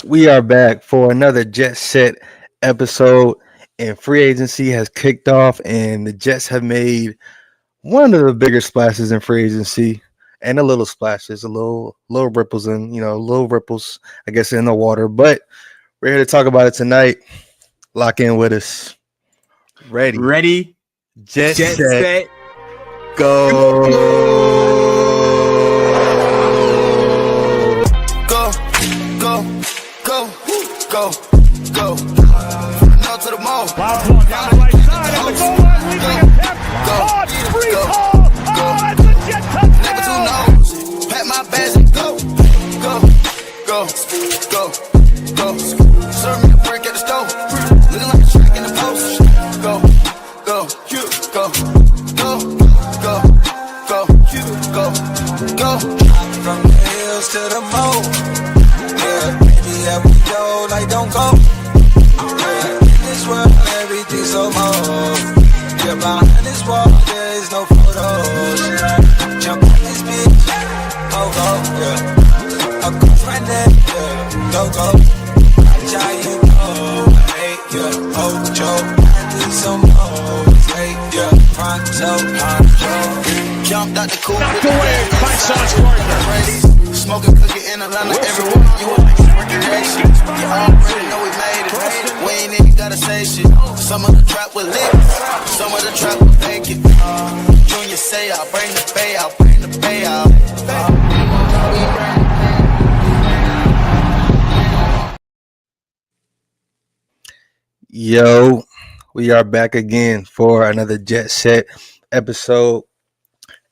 We are back for another Jet Set episode, and free agency has kicked off, and the Jets have made one of the bigger splashes in free agency, and a little splashes, a little ripples, and little ripples, I guess, in the water. But we're here to talk about it tonight. Lock in with us. Ready? Ready, Jet jet Set. set, Go. Go, go, go, go, go. From the north to the mall. Foul ball down the right side at the goal line, leaving a tap. Oh, it's free call. Oh, it's a jet Never too touchdown. nose. Pack my bags and go, go, go, go, go. Serve me a brick at the stove. Looking like a track in the post. Go, go, go, go, go, go, go, go. From the hills to the moon. Yeah, baby, yeah, we go like don't go. Yeah, in this world, everything's so more. Yeah, behind this wall, there is no photos. Jump on this bitch, oh go, yeah. Across my neck, yeah, go go. Watch how you go, hey, yeah. Oh, Joe, I need some more. Hey, yeah, pronto. Jumped out the coupe. Knocked away by Sauce Gardner. Smoking cookie in Atlanta everywhere. You want like recreation. You already know we made it. We ain't even gotta say shit. Some of the trap will lick. Some of the trap will fake it. Junior say I'll bring the pay out. Bring the pay out. Yo, we are back again for another Jet Set episode.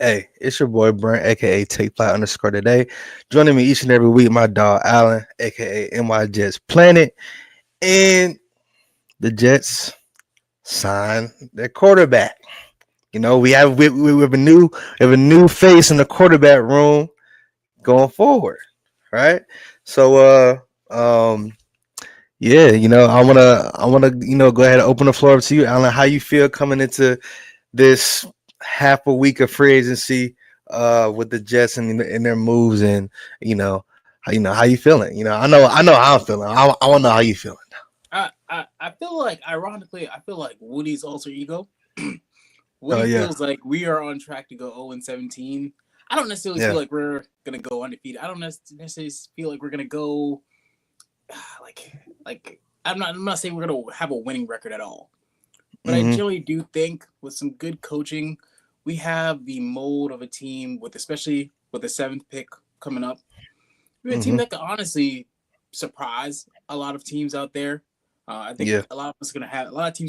Hey, it's your boy Brent, aka Take Flight _ today. Joining me each and every week, my dog Allen, aka nyjetsplanet, and the Jets signed their quarterback. You know, we have a new face in the quarterback room going forward, right? So yeah, I wanna go ahead and open the floor up to you, Allen. How you feel coming into this half a week of free agency with the Jets and their moves, and how you feeling? I know how I'm feeling. I want to know how you feeling. I feel like, ironically, Woody's alter ego. Oh, Woody yeah. feels like we are on track to go 0-17. I don't necessarily Yeah. feel like we're gonna go undefeated. I don't necessarily feel like we're gonna go like I'm not saying we're gonna have a winning record at all. But I generally do think with some good coaching, we have the mold of a team especially with the 7th pick coming up. We're a team that could honestly surprise a lot of teams out there. I think Yeah. a lot of teams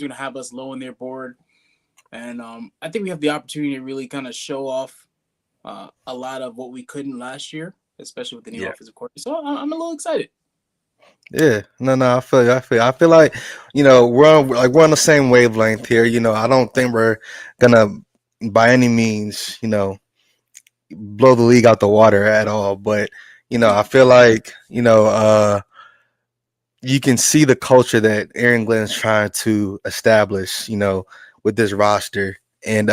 are gonna have us low on their board, and I think we have the opportunity to really kind of show off a lot of what we couldn't last year, especially with the new offensive coordinator. So I'm a little excited. Yeah, no, I feel you. I feel like we're on the same wavelength here. I don't think we're gonna by any means blow the league out the water at all. But I feel like you can see the culture that Aaron Glenn's trying to establish. With this roster, and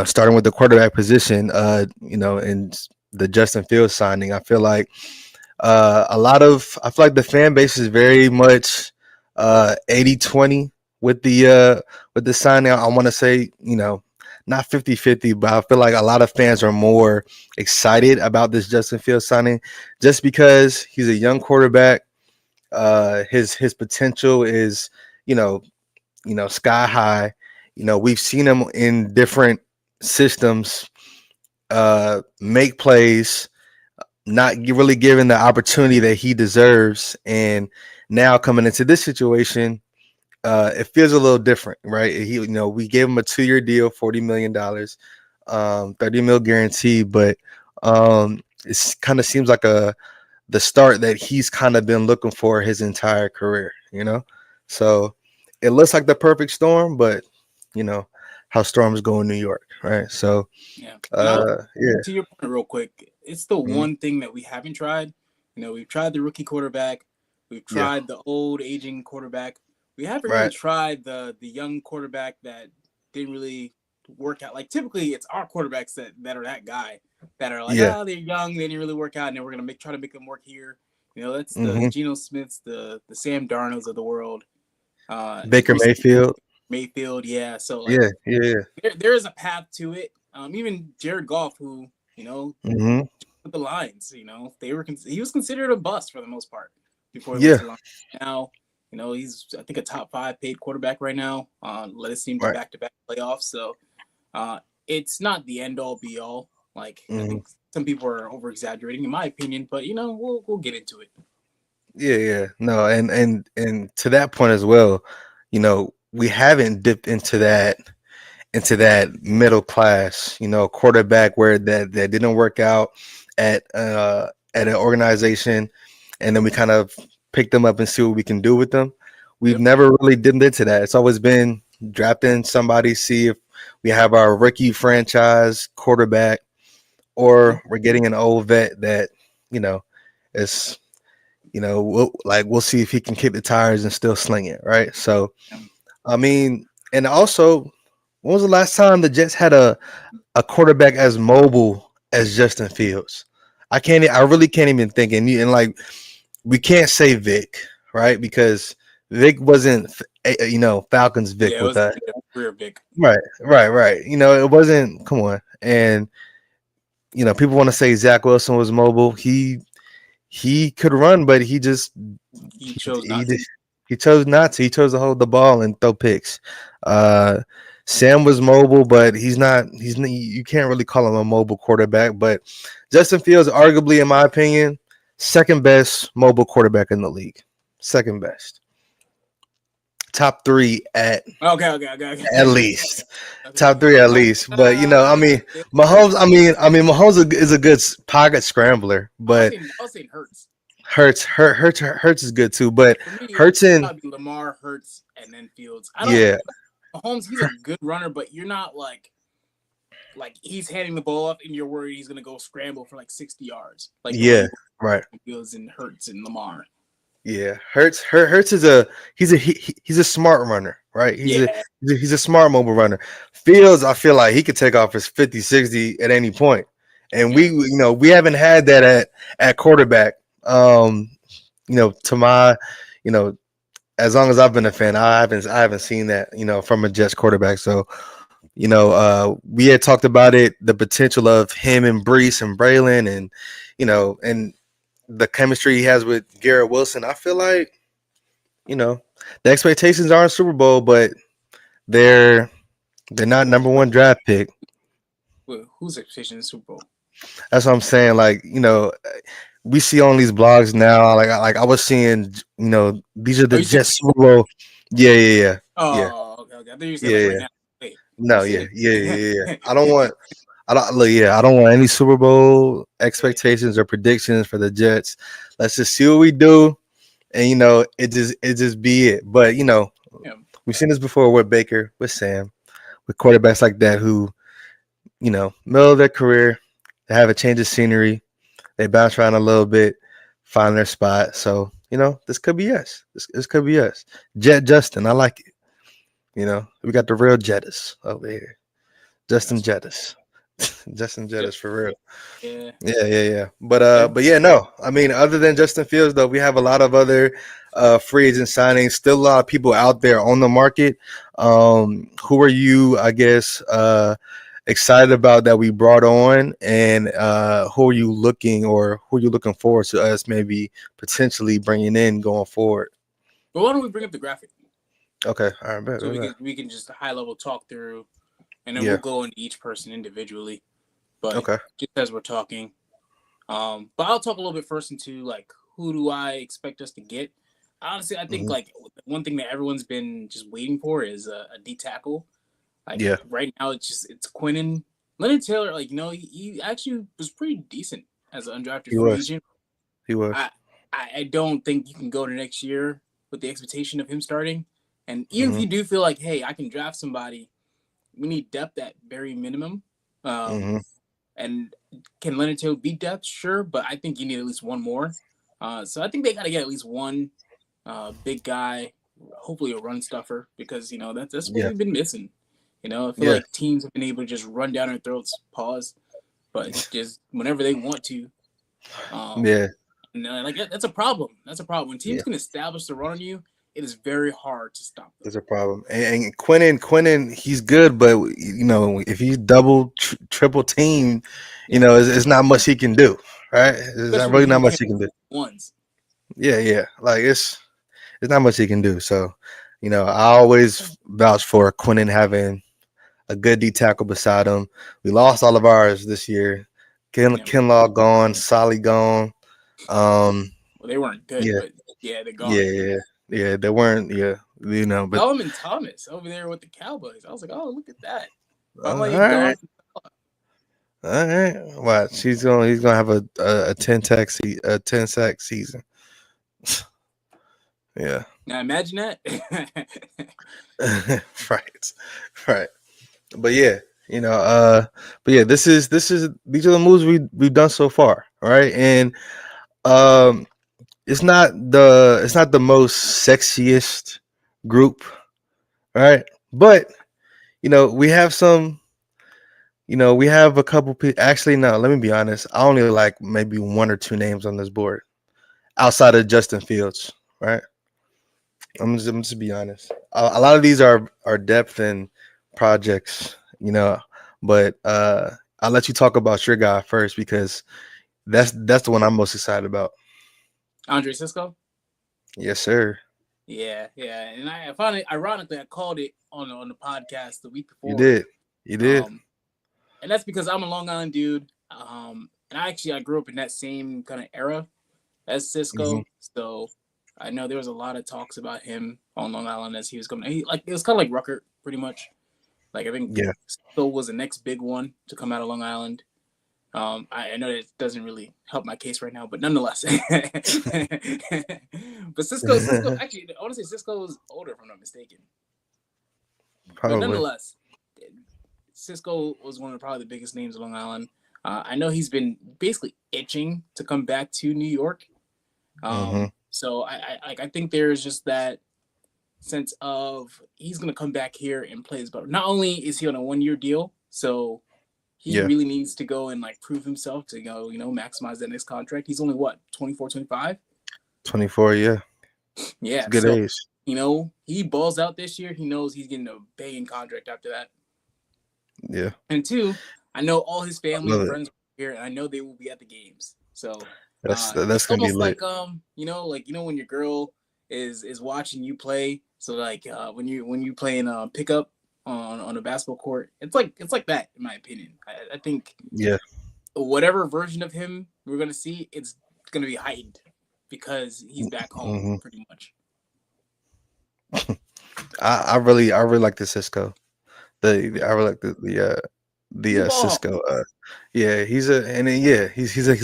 starting with the quarterback position. And the Justin Fields signing, I feel like. I feel like the fan base is very much 80-20 with the signing. I want to say, not 50-50, but I feel like a lot of fans are more excited about this Justin Fields signing just because he's a young quarterback. His potential is, sky high. We've seen him in different systems make plays, not really given the opportunity that he deserves, and now coming into this situation, it feels a little different, right? We gave him a 2-year deal, $40 million, $30 million guarantee, but it kind of seems like the start that he's kind of been looking for his entire career, So it looks like the perfect storm, but how storms go in New York, right? So Yeah. yeah. To your point, real quick, it's the one thing that we haven't tried. We've tried the rookie quarterback, we've tried the old aging quarterback. We haven't really tried the young quarterback that didn't really work out. Like typically, it's our quarterbacks that are that guy that are like, they're young, they didn't really work out, and then we're gonna try to make them work here. You know, that's the Mm-hmm. Geno Smiths, the Sam Darnolds of the world. Just Baker recently Mayfield. Mayfield, yeah. So like, Yeah, yeah. there is a path to it. Even Jared Goff, who Mm-hmm. with the Lions, he was considered a bust for the most part before he went Yeah. to the Lions. Now, he's I think a top 5 paid quarterback right now. Led his team to Right. back-to-back playoffs. So it's not the end all be all. Like I Mm-hmm. think some people are over exaggerating, in my opinion, but we'll get into it. Yeah, yeah. No, and to that point as well, we haven't dipped into that middle class, quarterback where that didn't work out at an organization, and then we kind of pick them up and see what we can do with them. We've Yep. never really dipped into that. It's always been drafting somebody, see if we have our rookie franchise quarterback, or we're getting an old vet that you know is we'll see if he can kick the tires and still sling it, right? So I mean, and also, when was the last time the Jets had a quarterback as mobile as Justin Fields? I really can't even think. And like, we can't say Vic, right? Because Vic wasn't, Falcons Vic Yeah, it with was us. a career big. Right, right, right. It wasn't. Come on, and people want to say Zach Wilson was mobile. He could run, but he just He he chose he, not to. just, he chose not to. He chose to hold the ball and throw picks. Uh, Sam was mobile, but he's not. You can't really call him a mobile quarterback. But Justin Fields, arguably, in my opinion, second best mobile quarterback in the league. Second best. Top 3 at Okay. least. Okay. Top 3 at least. But I mean, Mahomes. Mahomes is a good pocket scrambler, but I'll say Hurts. Hurts is good too. But For me, it's Hurts and probably Lamar, Hurts, and then Fields. I don't. yeah, Mahomes, he's a good runner, but you're not like he's handing the ball off and you're worried he's gonna go scramble for like 60 yards, like the way yeah, right. Fields and Hurts and Lamar. Yeah, Hurts is he's a smart runner, right? Yeah, He's a smart mobile runner. Fields, I feel like he could take off his 50, 60 at any point. And yeah, we haven't had that at quarterback. To my, you know, as long as I've been a fan, I haven't seen that, from a Jets quarterback. So, we had talked about it, the potential of him and Brees and Braylon and the chemistry he has with Garrett Wilson. I feel like, the expectations aren't Super Bowl, but they're not number one draft pick. well, who's expectation in the Super Bowl? That's what I'm saying. Like, we see on these blogs now, like I was seeing, these are Oh, the you said Jets Super Bowl. Yeah, yeah, yeah, oh, okay. I thought you said yeah, like yeah, right yeah. now. Wait, you No, yeah, said yeah, yeah, yeah. I don't want any Super Bowl yeah, expectations or predictions for the Jets. Let's just see what we do, and it just be it. But yeah, we've seen this before with Baker, with Sam, with quarterbacks like that who, middle of their career, they have a change of scenery, they bounce around a little bit, find their spot. So this could be us. This could be us. Jet Justin, I like it. We got the real Jettas over here. Justin that's Jettas. Justin yeah, Jettas for real. yeah. Yeah, yeah, yeah. But Yeah. but yeah, no. I mean, other than Justin Fields, though, we have a lot of other free agent signings. Still a lot of people out there on the market. Who are you, I guess, excited about that we brought on, and who are you looking forward to us maybe potentially bringing in going forward? But why don't we bring up the graphic Okay, all right, so bet. we can just high level talk through, and then Yeah, we'll go into each person individually. But okay. just as we're talking, but I'll talk a little bit first into like who do I expect us to get. Honestly, I think Hmm. like one thing that everyone's been just waiting for is a D tackle. Like Yeah, right now, it's Quinnen. Leonard Taylor, like he actually was pretty decent as an undrafted he free was. agent. He was. I don't think you can go to next year with the expectation of him starting. And even if Hmm. you do feel like, hey, I can draft somebody, we need depth at very minimum. Um, Hmm. and can Leonard Taylor beat depth? Sure, but I think you need at least one more. So I think they got to get at least one big guy, hopefully a run stuffer, because that's what Yeah, we've been missing. I feel yeah, like teams have been able to just run down our throats, pause, but just whenever they want to. Um, yeah. No, like that's a problem. That's a problem. When teams Yeah, can establish the run on you, it is very hard to stop them. there's a problem. And Quinnen, he's good, but if he's double, triple team, Yeah, it's not much he can do, right? There's not especially when really he's not much getting he can do. ones. Yeah, yeah. Like it's not much he can do. So, I always vouch for Quinnen having a good D tackle beside him. We lost all of ours this year. Yeah. Kinlaw gone, Solly gone. Well, they weren't good, Yeah, but yeah, they're yeah, gone. yeah, yeah. They weren't. Yeah, but Solomon Thomas over there with the Cowboys. I was like, oh, look at that. all Finally right, gone. all right. Watch, he's gonna have a 10 sack season. Yeah, Now imagine that. right, right. But yeah, but yeah, these are the moves we've done so far, right? And um, it's not the most sexiest group, right? But we have some. We have a couple people. Actually, no. Let me be honest. I only like maybe one or two names on this board outside of Justin Fields, right? I'm just be honest. A lot of these are depth and projects, But I'll let you talk about your guy first because that's the one I'm most excited about. Andre Cisco. Yes, sir. Yeah, yeah. And I finally, ironically, I called it on the podcast the week You before. did. You did. And that's because I'm a Long Island dude. And I grew up in that same kind of era as Cisco. Mhm. So I know there was a lot of talks about him on Long Island as he was coming. It was kind of like Ruckert, pretty much. Like I think Yeah. Cisco was the next big one to come out of Long Island. I know that it doesn't really help my case right now, but nonetheless. But Cisco, actually, I want to say Cisco was older, if I'm not mistaken. But Probably. nonetheless, Cisco was one of probably the biggest names on Long Island. I know he's been basically itching to come back to New York. So I think there's just that sense of he's going to come back here and play his butt. Not only is he on a 1-year deal, so he really needs to go and like prove himself to go, maximize that next contract. He's only what, 24, 25? 24, yeah. Yeah. Good age. He balls out this year. He knows he's getting a paying contract after that. Yeah. And two, I know all his family and Love it. friends are here, and I know they will be at the games. So That's it's gonna be almost lit. like when your girl is watching you play. So like when you playing pickup on a basketball court, it's like that in my opinion. I think whatever version of him we're gonna see, it's gonna be heightened because he's back home pretty much. I really like the Cisco. I really like the Cisco. He's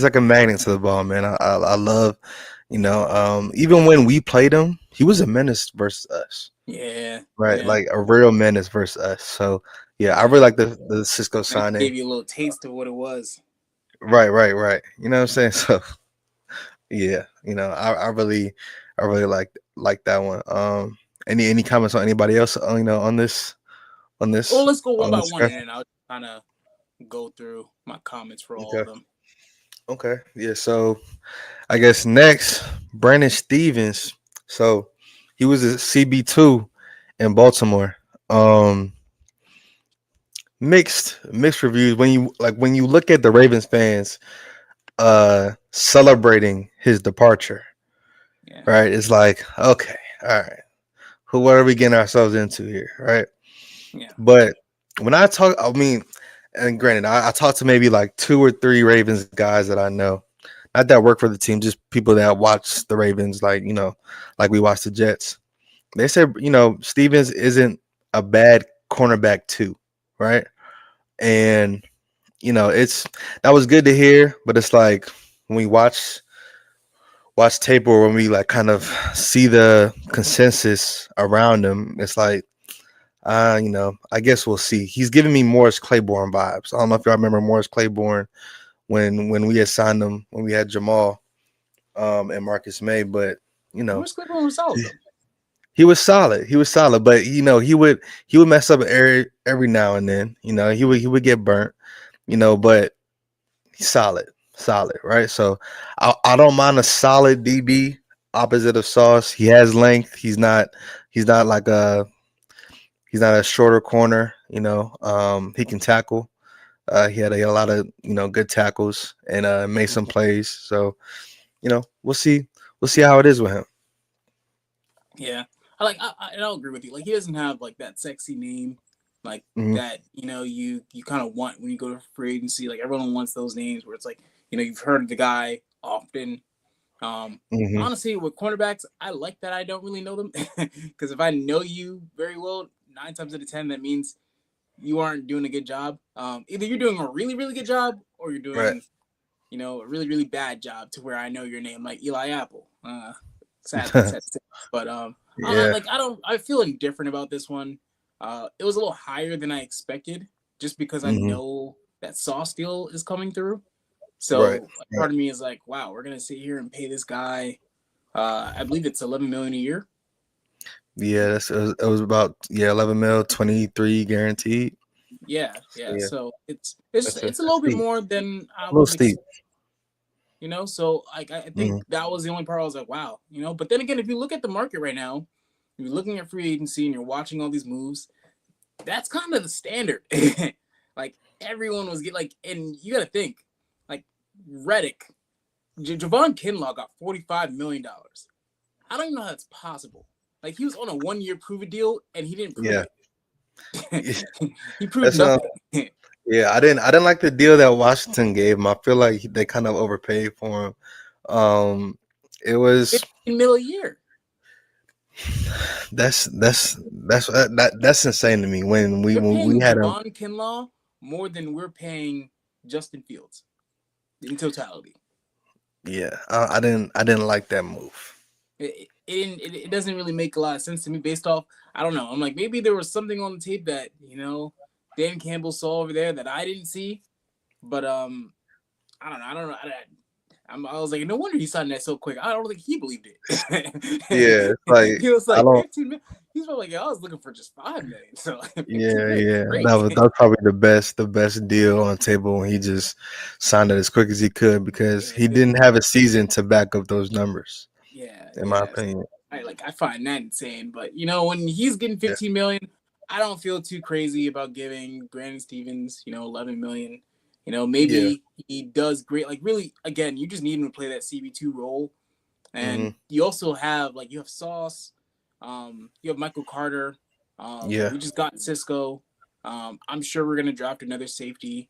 like a magnet to the ball, man. I love, even when we played him, he was a menace versus us. Yeah. Right, Yeah. like a real menace versus us. So I really like the Cisco signing. Gave you a little taste of what it was. Right. You know what I'm saying? So I really like that one. Any comments on anybody else? On this. Well, let's go one on by this one, graph? and then I'll kind of go through my comments for all Okay. of them. Okay. Yeah. So I guess next, Brandon Stevens. So he was a CB2 in Baltimore. Mixed reviews when you look at the Ravens fans celebrating his departure. Yeah. Right? It's like, okay, all right. What are we getting ourselves into here, right? Yeah. But when I talk, and granted, I talked to maybe like 2 or 3 Ravens guys that I know, not that work for the team, just people that watch the Ravens, like we watch the Jets. They said, Stevens isn't a bad cornerback too, right? And that was good to hear, but it's like when we watch tape or when we like kind of see the consensus around him, it's like I guess we'll see. He's giving me Morris Claiborne vibes. I don't know if y'all remember Morris Claiborne when we had signed him, when we had Jamal and Marcus May, but Morris Claiborne was solid though. He was solid, but he would mess up every now and then. He would get burnt, but he's solid. solid, right? So I don't mind a solid DB opposite of Sauce. He has length. He's not like he's not a shorter corner. He can tackle. He had a lot of good tackles and made some plays. So we'll see. We'll see how it is with him. Yeah, I'll agree with you. Like he doesn't have like that sexy name, like Hmm. that. You kind of want when you go to free agency. Like everyone wants those names where it's like you've heard of the guy often. Hmm. Honestly, with cornerbacks, I like that I don't really know them because if I know you very well, 9 times out of 10, that means you aren't doing a good job. Either you're doing a really really good job or you're Right. doing a really really bad job to where I know your name, like Eli Apple. Sadly, sad to say. But Yeah. I feel indifferent about this one. It was a little higher than I expected, just because I Hmm. know that Sauce deal is coming through. Right. So Right. part of me is like, wow, we're gonna sit here and pay this guy. I believe it's 11 million a year. Yeah. It was about 11 mil, 23 guaranteed. Yeah, So yeah. yeah, So it's that's it's a that's little bit steep. more than I A little would steep. expect. So I think Hmm. that was the only part I was like, wow. But then again, if you look at the market right now, you're looking at free agency and you're watching all these moves. That's kind of the standard. Like everyone was getting like, and you got to think, like Reddick, Javon Kinlaw got $45 million. I don't even know how that's possible. Like he was on a 1 year prove it deal and he didn't prove Yeah. it. He proved That's nothing. Yeah, I didn't like the deal that Washington gave him. I feel like they kind of overpaid for him. It was 15 mil a year. that's insane to me. When we They're when we paying had him, Javon Kinlaw more than we're paying Justin Fields in totality. yeah, I didn't like that move. It doesn't really make a lot of sense to me based off. I don't know. I'm like maybe there was something on the tape that Dan Campbell saw over there that I didn't see, but I don't know. I don't know. I was like, no wonder he signed that so quick. I don't think he believed Yeah, it's like it. He was I like don't. 15 million. He's probably like, I was looking for just 5 million. So 15 Yeah, million is yeah, that great. was that was probably the best deal on the table when he just signed it as quick as he could because Yeah, he didn't have a season to back up those numbers, yeah, in my yeah. So opinion. I find that insane. But when he's getting Yeah, 15 million, I don't feel too crazy about giving Brandon Stevens 11 million. yeah, Maybe he does great. Like really, again, you just need him to play that CB2 role. hmm, And you also have you have Sauce, you have Michael Carter. yeah, We just got Cisco. I'm sure we're gonna draft another safety.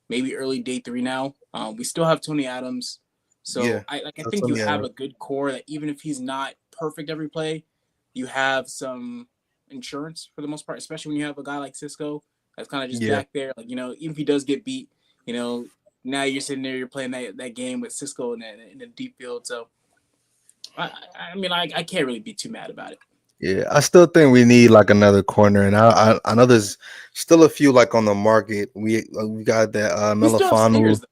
Maybe early day 3 now. We still have Tony Adams. yeah. So I That's think you yeah, have a good core that even if he's not perfect every play, you have some insurance for the most part, especially when you have a guy like Cisco that's kind of just yeah, back there. Like, even if he does get beat, you know, now you're sitting there, you're playing that game with Cisco in the deep field. So I can't really be too mad about it. yeah. I still think we need like another corner, and I know there's still a few like on the market. We got that We still have Melifanu. Stingers though.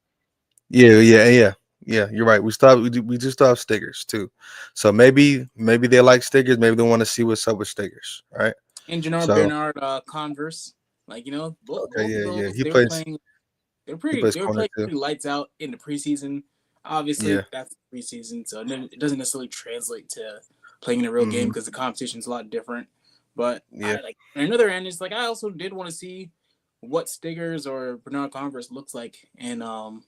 Yeah, yeah, yeah, yeah. You're right. We just still have Stiggers too. So maybe they like Stiggers. Maybe they want to see what's up with Stiggers, right? And Jannard So Bernard, Converse, okay, both of yeah, yeah. those He plays he plays they were corner playing too. pretty lights out in the preseason. Yeah. Obviously, that's preseason, so it doesn't necessarily translate to playing in a real game Hmm. because the competition's a lot different. But Yeah. I like on another end, it's like I also did want to see what Stiggers or Bernard Converse looks like in an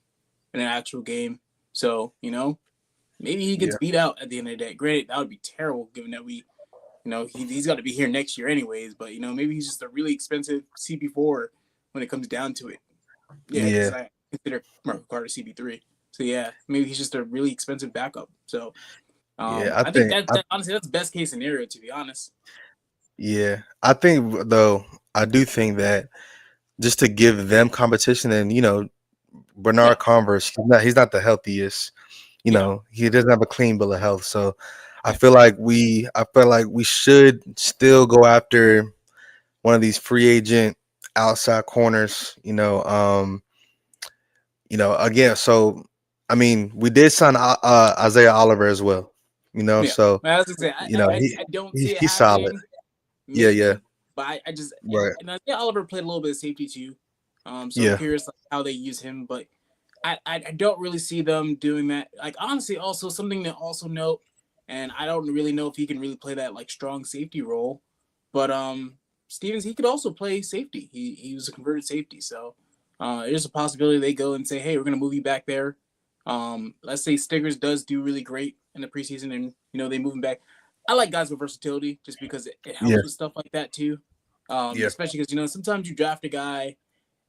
actual game. So maybe he gets Yeah. beat out at the end of the day. Granted, that would be terrible given that he's got to be here next year anyways. But maybe he's just a really expensive CP4 when it comes down to it. Yeah, because Yeah. I consider Marco Carter CP3. So yeah, maybe he's just a really expensive backup. So Yeah. I I think think. that honestly that's best case scenario to be honest. Yeah. I think though. I do think that just to give them competition, and Yeah, Bernard Converse, he's not the healthiest. yeah, He doesn't have a clean bill of health. So yeah. I feel like we should still go after one of these free agent outside corners. Again. So I mean, we did sign Isaiah Oliver as well. Yeah. So I was gonna say he, I don't he see it he's solid. happening. Yeah, yeah, Maybe, but I just right. and I think Oliver played a little bit of safety too. So I'm Yeah, curious how they use him, but I don't really see them doing that. Like honestly, also something to also note, and I don't really know if he can really play that like strong safety role, but Stevens he could also play safety. He was a converted safety, so there's a possibility they go and say, hey, we're gonna move you back there. Let's say Stiggers does do really great in the preseason, and they move him back. I like guys with versatility just because it Yeah, helps with stuff like that too. yeah, Especially because sometimes you draft a guy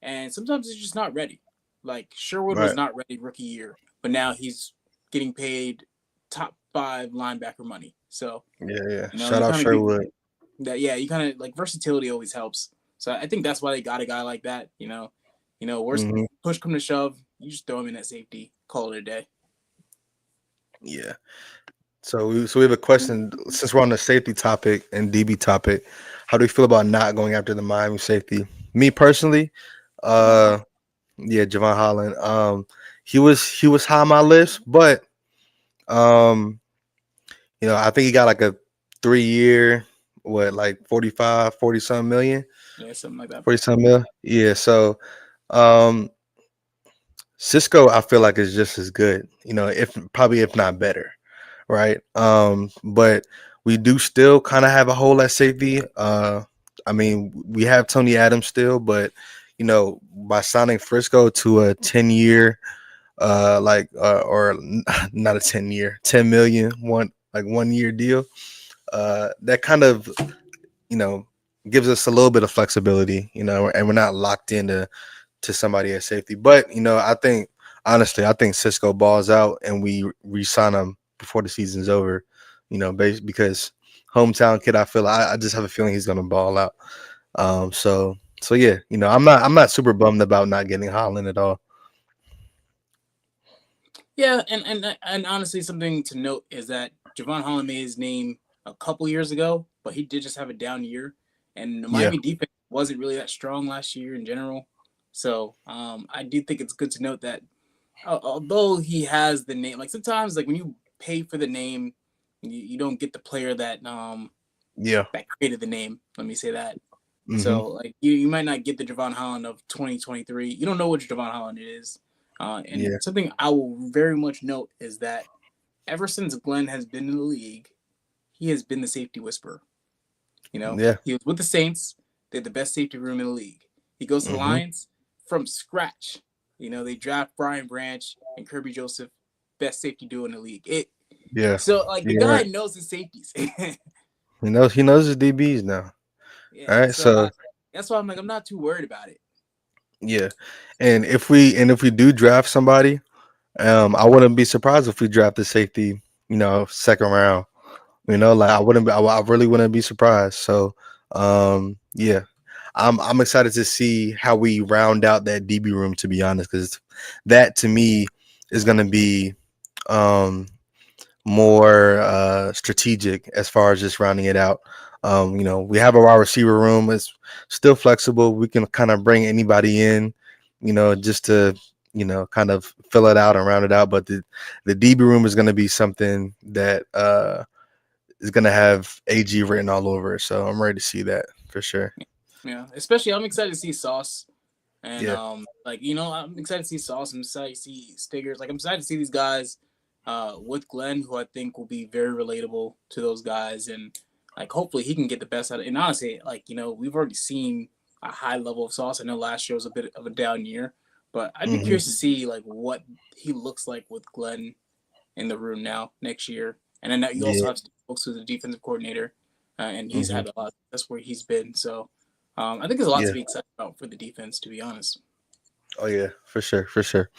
and sometimes he's just not ready. Like Sherwood was right. not ready rookie year, but now he's getting paid top 5 linebacker money. So Yeah, yeah. Shout you out kind of get Sherwood. that. Yeah, you kind of like versatility always helps. So I think that's why they got a guy like that. Worst Hmm. push come to shove, you just throw him in at safety, call it a day. Yeah. So we have a question. Since we're on the safety topic and DB topic, how do you feel about not going after the Miami safety? Me personally, Javon Holland. uh, yeah, Javon Holland. He was high on my list, but um, I think he got like a 3 year, what, like 45, 40 something million, Yeah, something like that. 40 something mil. Yeah. So, um, Cisco, I feel like is just as good. If not better. Right. But we do still kind of have a hole at safety. I mean, we have Tony Adams still, but by signing Frisco to a 10 year, not a 10 year, 10 million, 1 year deal, that kind of, you know, gives us a little bit of flexibility, and we're not locked into somebody at safety. But I think Cisco balls out and we re-sign him before the season's over. Because hometown kid, I just have a feeling he's gonna ball out. So yeah, I'm not super bummed about not getting Holland at all. Yeah, and honestly, something to note is that Javon Holland made his name a couple years ago, but he did just have a down year, and the Yeah. Miami defense wasn't really that strong last year in general. So I do think it's good to note that although he has the name, like sometimes like when you pay for the name, you don't get the player Yeah. that created the name. Let me say that. Hmm. So like you might not get the Javon Holland of 2023. You don't know which Javon Holland it is. And Yeah. something I will very much note is that ever since Glenn has been in the league, he has been the safety whisperer. Yeah. He was with the Saints. They had the best safety room in the league. He goes to the Hmm. Lions from scratch. They draft Brian Branch and Kirby Joseph, best safety duo in the league. Yeah. So like the Yeah. guy Right. knows his safeties. He knows his DBs now. All Yeah, right. so So that's why I'm like I'm not too worried about it. yeah, and if we do draft somebody, I wouldn't be surprised if we draft the safety, second round. Like I wouldn't be, I really wouldn't be surprised. So, yeah, I'm excited to see how we round out that DB room. To be honest, because that to me is going to be um more strategic as far as just rounding it out. We have a wide receiver room. It's still flexible. We can kind of bring anybody in, just to, kind of fill it out and round it out. But the DB room is going to be something that is going to have AG written all over it. So I'm ready to see that for sure. Yeah, especially I'm excited to see Sauce. And Yeah. I'm excited to see Sauce. I'm excited to see Stiggers. Like I'm excited to see these guys with Glenn, who I think will be very relatable to those guys, and like hopefully he can get the best out of it. And honestly, we've already seen a high level of Sauce. I know last year was a bit of a down year, but I'd be Hmm. curious to see like what he looks like with Glenn in the room now next year. And then you also Yeah. have Steve Wilkes, who's the defensive coordinator, and he's Hmm. had a lot. That's where he's been. So I think there's a lot to Yeah. be excited about for the defense, to be honest. Oh yeah, for sure, for sure.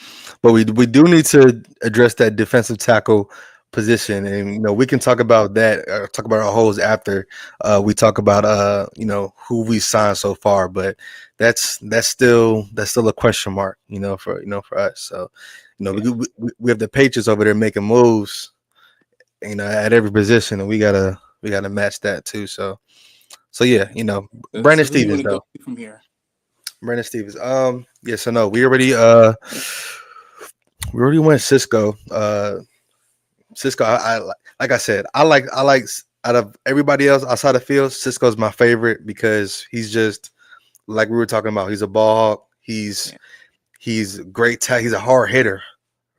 But we do need to address that defensive tackle position, and we can talk about that. Talk about our holes after we talk about who we signed so far. But that's still a question mark, for us. So Yeah. we have the Patriots over there making moves, at every position, and we gotta match that too. So yeah, Brandon So who do you Stevens want to go though. to from here? Brandon Stevens. Yeah, so no, we already went Cisco. Cisco, like I said, I like out of everybody else outside the field, Cisco's my favorite because he's just like we were talking about. He's a ball hawk. He He's great. He's a hard hitter,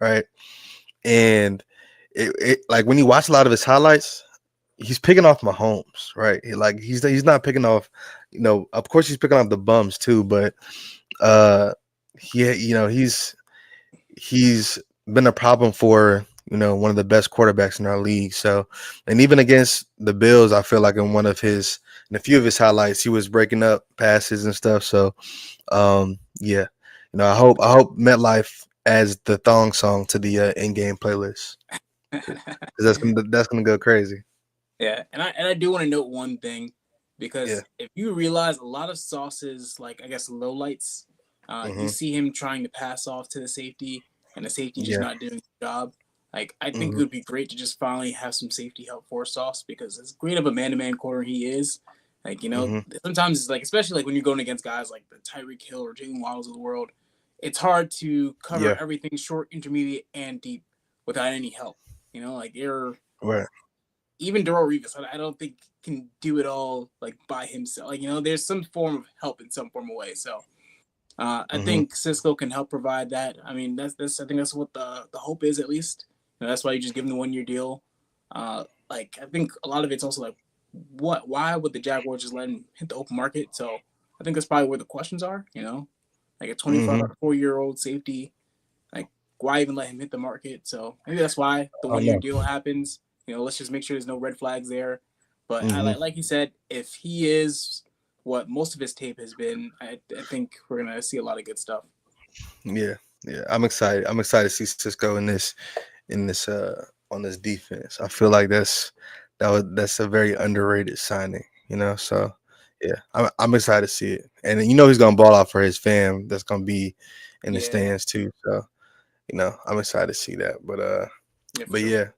right? And it like when you watch a lot of his highlights, he's picking off Mahomes, right? He's not picking off, of course he's picking off the bums too, but he's been a problem for one of the best quarterbacks in our league. So, and even against the Bills, I feel like in a few of his highlights, he was breaking up passes and stuff. So, yeah, I hope MetLife adds the thong song to the in-game playlist. 'Cause that's gonna go crazy. Yeah, and I do want to note one thing, Yeah. because if you realize a lot of Sauce's, like, I guess, lowlights, you Hmm. see him trying to pass off to the safety, and the safety just Yeah. not doing the job. Like, I think it Hmm. would be great to just finally have some safety help for Sauce, because as great of a man-to-man corner he is, like, Hmm. sometimes it's like, especially like when you're going against guys like the Tyreek Hill or Jalen Waddles of the world, it's hard to cover Yeah. everything short, intermediate, and deep without any help. Like, Right. even Darrell Revis, I don't think can do it all like by himself. Like, there's some form of help in some form of way. So I Hmm. think Cisco can help provide that. I mean, that's I think that's what the hope is, at least. That's why you just give him the 1 year deal. Like, I think a lot of it's also like, why would the Jaguars just let him hit the open market? So I think that's probably where the questions are. Like a 25 Hmm. 4-year-old safety, like, why even let him hit the market? So maybe that's why the I 1 year know. deal happens. Let's just make sure there's no red flags there. But I Hmm. like you said, if he is what most of his tape has been, I think we're gonna see a lot of good stuff. Yeah. Yeah. I'm excited. I'm excited to see Cisco in this on this defense. I feel like that's a very underrated signing. So yeah, I'm excited to see it, and he's gonna ball out for his fam. That's gonna be in the Yeah, stands too. So I'm excited to see that. yeah, for But sure. yeah,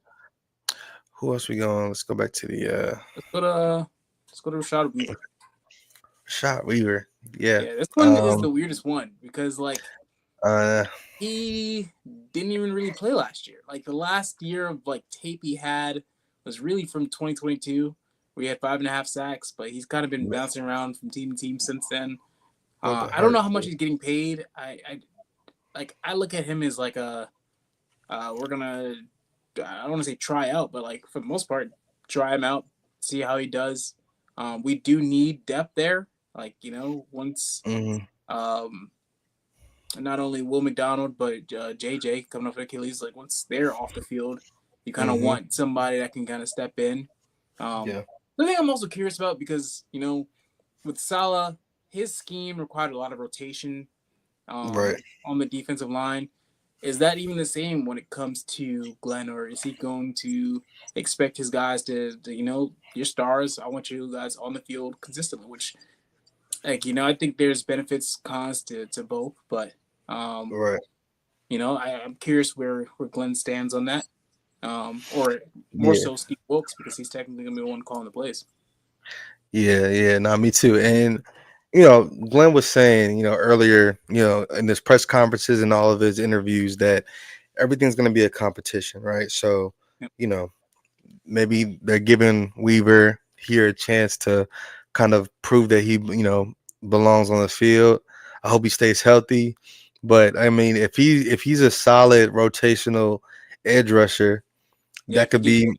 who else we going? Let's go back to the Let's go to Rashad Weaver. Shot Weaver. Yeah. Yeah, this one is Um. the weirdest one, because like Uh. he didn't even really play last year. Like, the last year of like tape he had was really from 2022, where he had 5.5 sacks, but he's kind of been bouncing around from team to team since then. Brother I don't know hurt. how much he's getting paid. I look at him as like we're gonna, I don't want to say try out, but like for the most part, try him out, see how he does. We do need depth there. Like, once Hmm. um not only Will McDonald but JJ coming off Achilles, like once they're off the field, you kind of Hmm. want somebody that can kind of step in. Yeah. The thing I'm also curious about, because with Salah, his scheme required a lot of rotation Right. on the defensive line. Is that even the same when it comes to Glenn, or is he going to expect his guys to your stars? I want you guys on the field consistently, which, like, I think there's benefits, cons to both, but um, Right. I'm curious where Glenn stands on that, or more Yeah. so Steve Wilkes, because he's technically gonna be the one calling the plays. Yeah. Yeah. No, me too. And Glenn was saying, earlier, in his press conferences and all of his interviews, that everything's going to be a competition, right? So, Yep. you know, maybe they're giving Weaver here a chance to kind of prove that he, belongs on the field. I hope he stays healthy. But I mean, if he's a solid rotational edge rusher, Yeah, that if he could can be do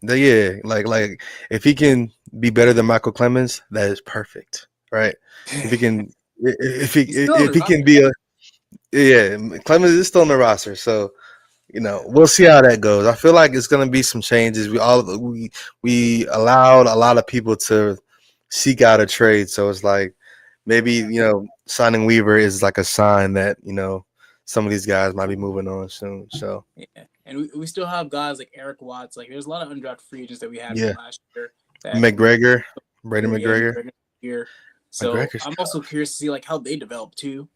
that, yeah, like if he can be better than Michael Clemens, that is perfect, right? If he can, if he he's still on if the he can roster. be Clemens is still on the roster, so we'll see how that goes. I feel like it's gonna be some changes. We allowed a lot of people to seek out a trade, so it's like maybe signing Weaver is like a sign that some of these guys might be moving on soon. So Yeah, and we still have guys like Eric Watts. Like, there's a lot of undrafted free agents that we had from yeah, last year that McGregor, Brady yeah, McGregor, McGregor here. So McGregor's I'm also curious to see like how they develop too.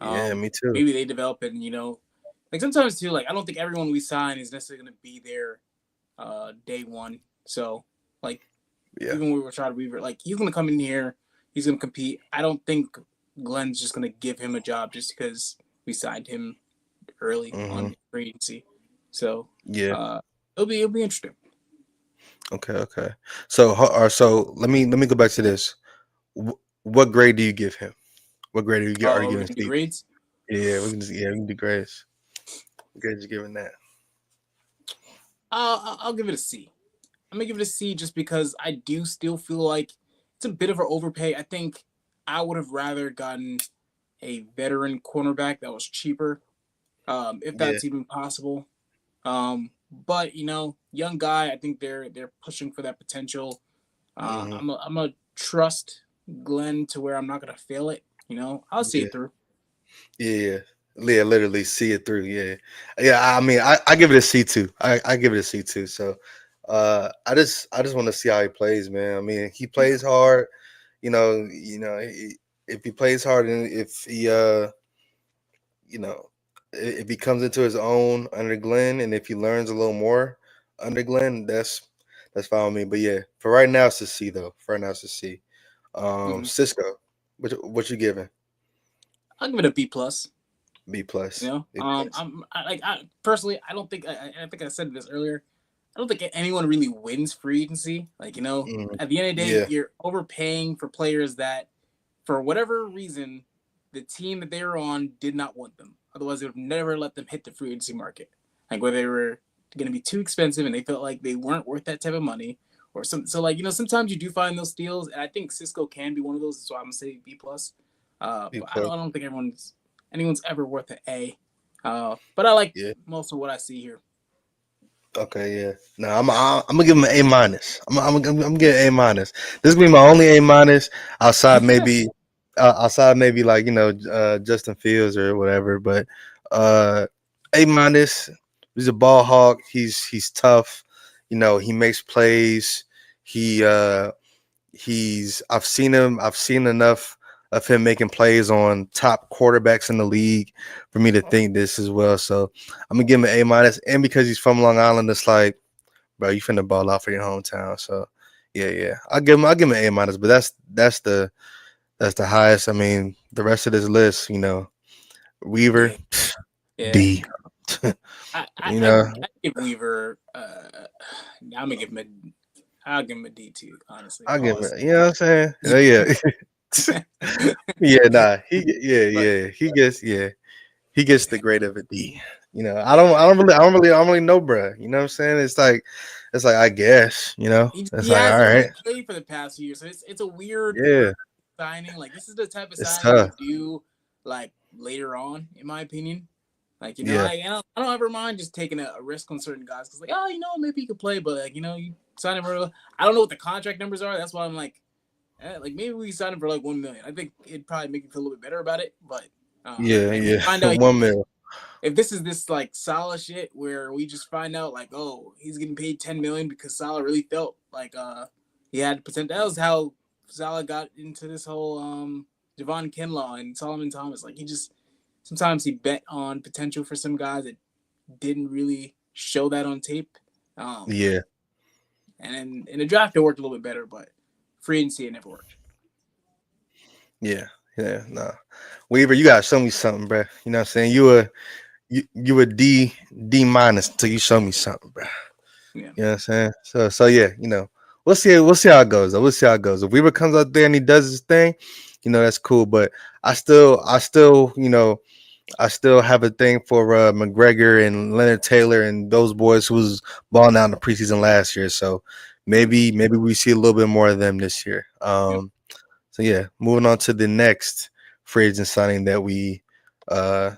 yeah, me too. Maybe they develop, and like sometimes too. Like, I don't think everyone we sign is necessarily going to be there day one. So like, Yeah. even when we were trying to Weaver, like, he's going to come in here, he's going to compete. I don't think Glenn's just going to give him a job just because we signed him early Hmm. on free agency. So Yeah. it'll be interesting. Okay. Okay. So let me go back to this. What grade do you give him? What grade are you Oh, are we giving gonna do Steve? grades? we can do Grace. Grace giving that. I'll give it a C. I'm gonna give it a C just because I do still feel like it's a bit of an overpay. I think I would have rather gotten a veteran cornerback that was cheaper, if Yeah. that's even possible. But young guy, I think they're pushing for that potential. Mhm. I'm a trust Glenn to where I'm not gonna fail it. I'll see Yeah. it through. Yeah. Yeah, literally see it through. Yeah. Yeah, I mean, I give it a C too. I give it a C too. So I just want to see how he plays, man. I mean, he plays hard, if he plays hard and if he if he comes into his own under Glenn and if he learns a little more under Glenn, that's fine with me. But yeah, for right now it's a C though. For right now it's a C. Mhm. Cisco, what you giving? I'll give it a B plus. B plus. B plus. I personally, I don't think I think I said this earlier. I don't think anyone really wins free agency. Mhm. At the end of the day, Yeah. you're overpaying for players that, for whatever reason, the team that they were on did not want them. Otherwise, they would never let them hit the free agency market. Like where they were going to be too expensive and they felt like they weren't worth that type of money, or some. So sometimes you do find those deals, and I think Cisco can be one of those. So I'm gonna say B plus. B But plus. I don't think anyone's ever worth an A. But I like Yeah. most of what I see here. Okay, yeah. No, I'm gonna give him an A minus. I'm getting A minus. This is gonna be my only A minus outside maybe like Justin Fields or whatever. But uh, A minus. He's a ball hawk. He's tough. He makes plays. He I've seen enough of him making plays on top quarterbacks in the league for me to think this as well. So I'm gonna give him an A minus, and because he's from Long Island, it's like, bro, you finna ball out for your hometown. So yeah. I'll give him an A minus, but that's the highest. I mean, the rest of this list, Weaver, Yeah, yeah. D. I I you I know, I give Weaver. I'm gonna give him a. I'll give him a D too. Honestly, I'll give pause. it. You know what I'm saying? Yeah. Yeah, nah. But He gets the grade of a D. yeah, I don't really know, bruh. You know what I'm saying? It's like I guess, it's he like all hasn't right, really played for the past few years, so it's a weird yeah, signing. Like this is the type of it's signing you tough. do like later on, in my opinion. Yeah, I don't ever mind just taking a risk on certain guys because maybe he could play, but you sign him for. I don't know what the contract numbers are. That's why I'm like, maybe we sign him for like 1 million. I think it'd probably make me feel a little bit better about it. But if we yeah. find out 1 mil. if this is this like Salah shit where we just find out like, oh, he's getting paid 10 million because Salah really felt like he had potential. That was how Salah got into this whole Javon Kinlaw and Solomon Thomas. Like sometimes he bet on potential for some guys that didn't really show that on tape. Yeah, And then in the draft it worked a little bit better, but free agency it never worked. yeah. Nah, Weaver, you gotta show me something, bruh. You know what I'm saying? You a D minus until you show me something, bruh. Yeah. You know what I'm saying? So yeah, we'll see how it goes. Though. We'll see how it goes. If Weaver comes out there and he does his thing, that's cool. But I still have a thing for McGregor and Leonard Taylor and those boys who was balling out in the preseason last year. So maybe we see a little bit more of them this year. Yeah. So yeah, moving on to the next free agent signing that we I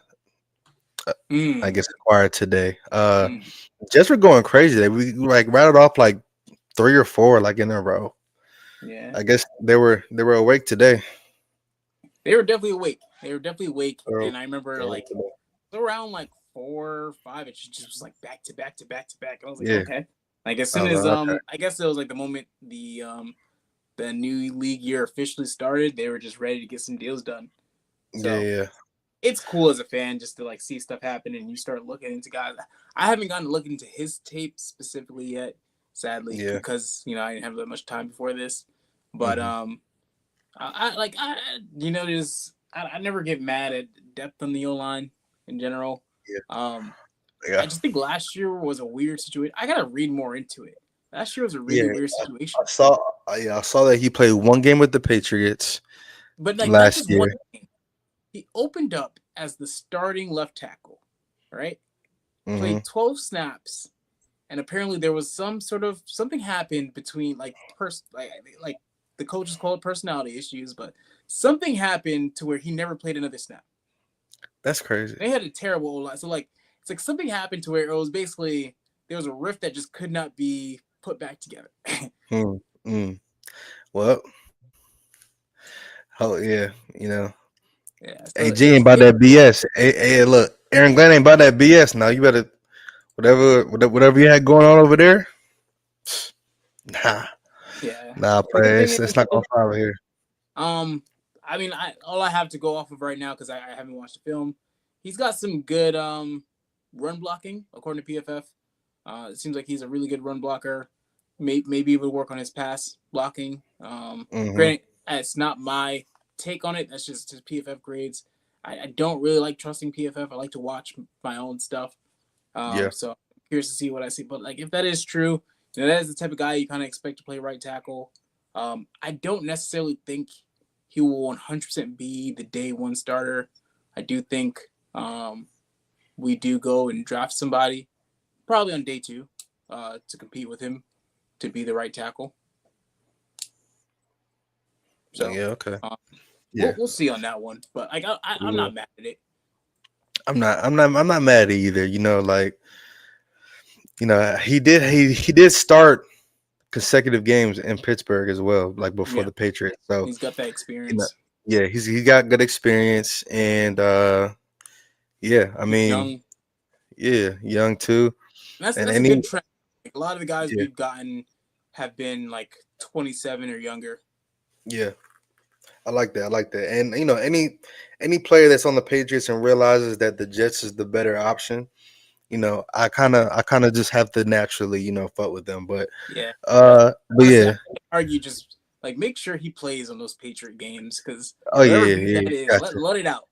guess acquired today. Jets were going crazy. We like rattled off like 3 or 4 like in a row. Yeah. I guess they were awake today. They were definitely awake. And I remember Yeah. like around like 4 or 5, it just was like back to back to back to back. I was like, Yeah. okay. Like as I soon was as like, okay. I guess it was like the moment the new league year officially started, they were just ready to get some deals done. So Yeah. it's cool as a fan just to like see stuff happen and you start looking into guys. I haven't gotten to look into his tape specifically yet, sadly, Yeah. because I didn't have that much time before this. But I never get mad at depth on the O line in general. Yeah. I just think last year was a weird situation. I gotta read more into it. Last year was a really weird situation. I saw that he played one game with the Patriots But like not last just year. one thing. He opened up as the starting left tackle, right? Mm-hmm. Played 12 snaps, and apparently there was some sort of something happened between like the coaches call it personality issues, but something happened to where he never played another snap. That's crazy. They had a terrible O-line. So like it's like something happened to where it was basically there was a rift that just could not be put back together. Well, oh yeah, Yeah, so hey, G ain't about that BS. Hey, look, Aaron Glenn ain't about that BS. Now you better whatever you had going on over there. Nah, play. It's not gonna fly over here. I mean, all I have to go off of right now because I haven't watched the film. He's got some good run blocking according to PFF. It seems like he's a really good run blocker. Maybe he would work on his pass blocking. Granted, it's not my take on it. That's just his PFF grades. I don't really like trusting PFF. I like to watch my own stuff. So I'm curious to see what I see. But like, if that is true, that is the type of guy you kind of expect to play right tackle. I don't necessarily think he will 100% be the day one starter. I do think we do go and draft somebody probably on day two to compete with him to be the right tackle. So okay. We'll see on that one, but like I'm not mad at it. I'm not mad at it either. He did start consecutive games in Pittsburgh as well, like before the Patriots. So he's got that experience. He got good experience, and I mean, young too. That's a good trend. Like, a lot of the guys we've gotten have been like 27 or younger. Yeah, I like that. And any player that's on the Patriots and realizes that the Jets is the better option, I kind of just have to naturally, fuck with them. But honestly, I argue just like make sure he plays on those Patriot games because that is, let it out.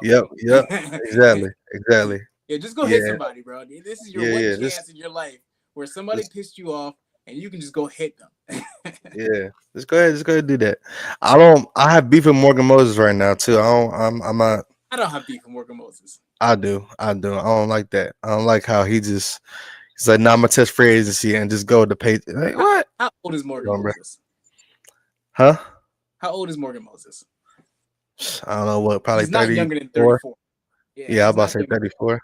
Yep, exactly. Yeah, just go hit somebody, bro. This is your one chance in your life where somebody pissed you off and you can just go hit them. Just go ahead and do that. I have beef with Morgan Moses right now too. I don't have beef with Morgan Moses. I do. I don't like that. I don't like how he's like, nah, I'm gonna test free agency and just go to pay. Like, what? How old is Morgan Moses? Huh? How old is Morgan Moses? I don't know what. Probably he's not 34. Younger than 34. Yeah, I'm about to say 34.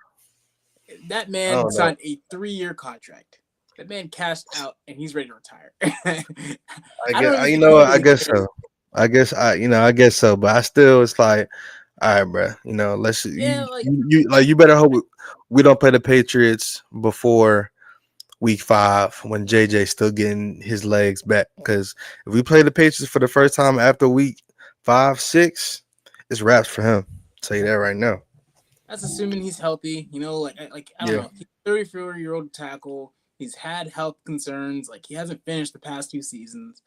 That man signed a 3-year contract. That man cashed out and he's ready to retire. I guess so. I guess so. But I still, it's like, all right, bro. Let's you better hope we don't play the Patriots before week 5 when JJ's still getting his legs back. Because if we play the Patriots for the first time after week 5, 6, it's wraps for him. I'll tell you that right now. That's assuming he's healthy. I don't know. He's a 34-year-old tackle. He's had health concerns. Like he hasn't finished the past 2 seasons.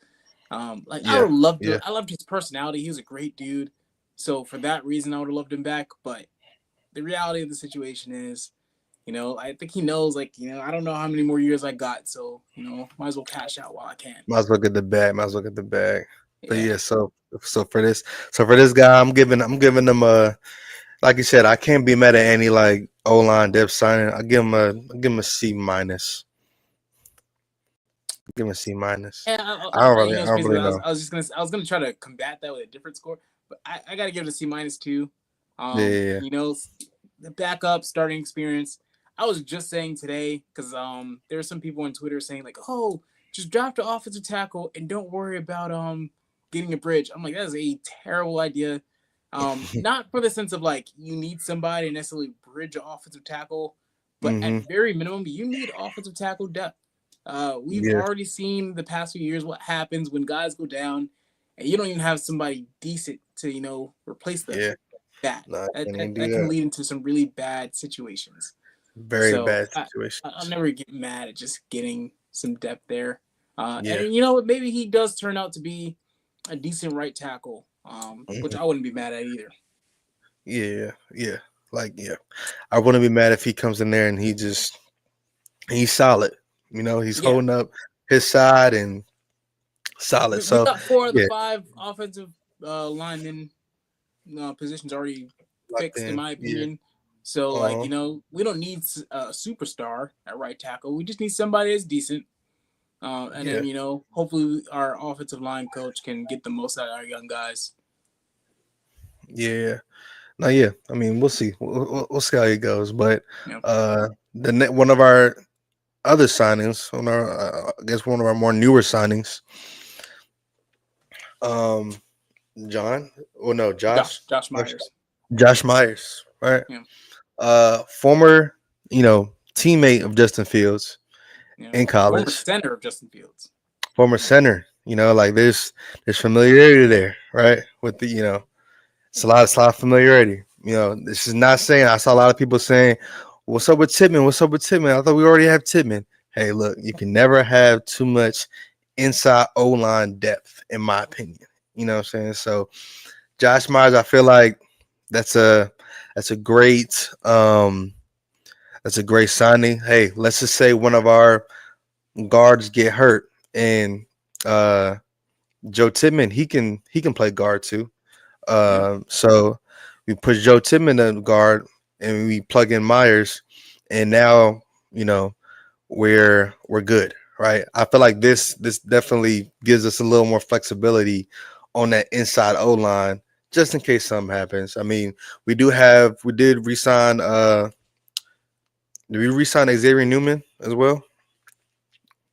I would love to. I loved his personality. He was a great dude. So for that reason, I would have loved him back. But the reality of the situation is, I think he knows. Like, I don't know how many more years I got. So might as well cash out while I can. Might as well get the bag. But so for this guy, I'm giving him a. Like you said, I can't be mad at any like O-line depth signing. I give him a C minus. Give him a C minus. Yeah, I don't really know. I was gonna try to combat that with a different score, but I gotta give it a C minus too. The backup starting experience. I was just saying today because there were some people on Twitter saying like, oh, just draft an offensive tackle and don't worry about getting a bridge. I'm like, that is a terrible idea. Not for the sense of like you need somebody to necessarily bridge an offensive tackle, but at very minimum, you need offensive tackle depth. We've already seen the past few years what happens when guys go down and you don't even have somebody decent to, replace them. That can lead into some really bad situations. Very bad situations. I'll never get mad at just getting some depth there. And you know what? Maybe he does turn out to be a decent right tackle. Which I wouldn't be mad at either. Yeah. I wouldn't be mad if he comes in there and he's solid. He's holding up his side and solid. We got 4 of the 5 offensive linemen positions already locked fixed, in in. my Yeah. opinion. So, like, Uh-huh. we don't need a superstar at right tackle. We just need somebody that's decent. And Yeah. then, hopefully our offensive line coach can get the most out of our young guys. Yeah. No, yeah. I mean, we'll see. We'll see how it goes. But Yeah. one of our other signings, I guess one of our more newer signings, um, John. Oh no, Josh. Josh Myers. Josh Myers, right? Yeah. Former, teammate of Justin Fields Yeah. in Former college, center of Justin Fields. former center. Like there's familiarity there, right? With the. It's a lot of familiarity. This is not saying I saw a lot of people saying, "What's up with Titman? What's up with Titman?" I thought we already have Titman. Hey, look, you can never have too much inside O line depth, in my opinion. You know what I'm saying? So Josh Myers, I feel like that's a that's a great that's a great signing. Hey, let's just say one of our guards get hurt and uh Joe Titman, he can play guard too. Yeah. So we push Joe Timmon in guard and we plug in Myers, and now we're good, right? I feel like this definitely gives us a little more flexibility on that inside O line, just in case something happens. I mean, we did resign. Did we resign Xavier Newman as well?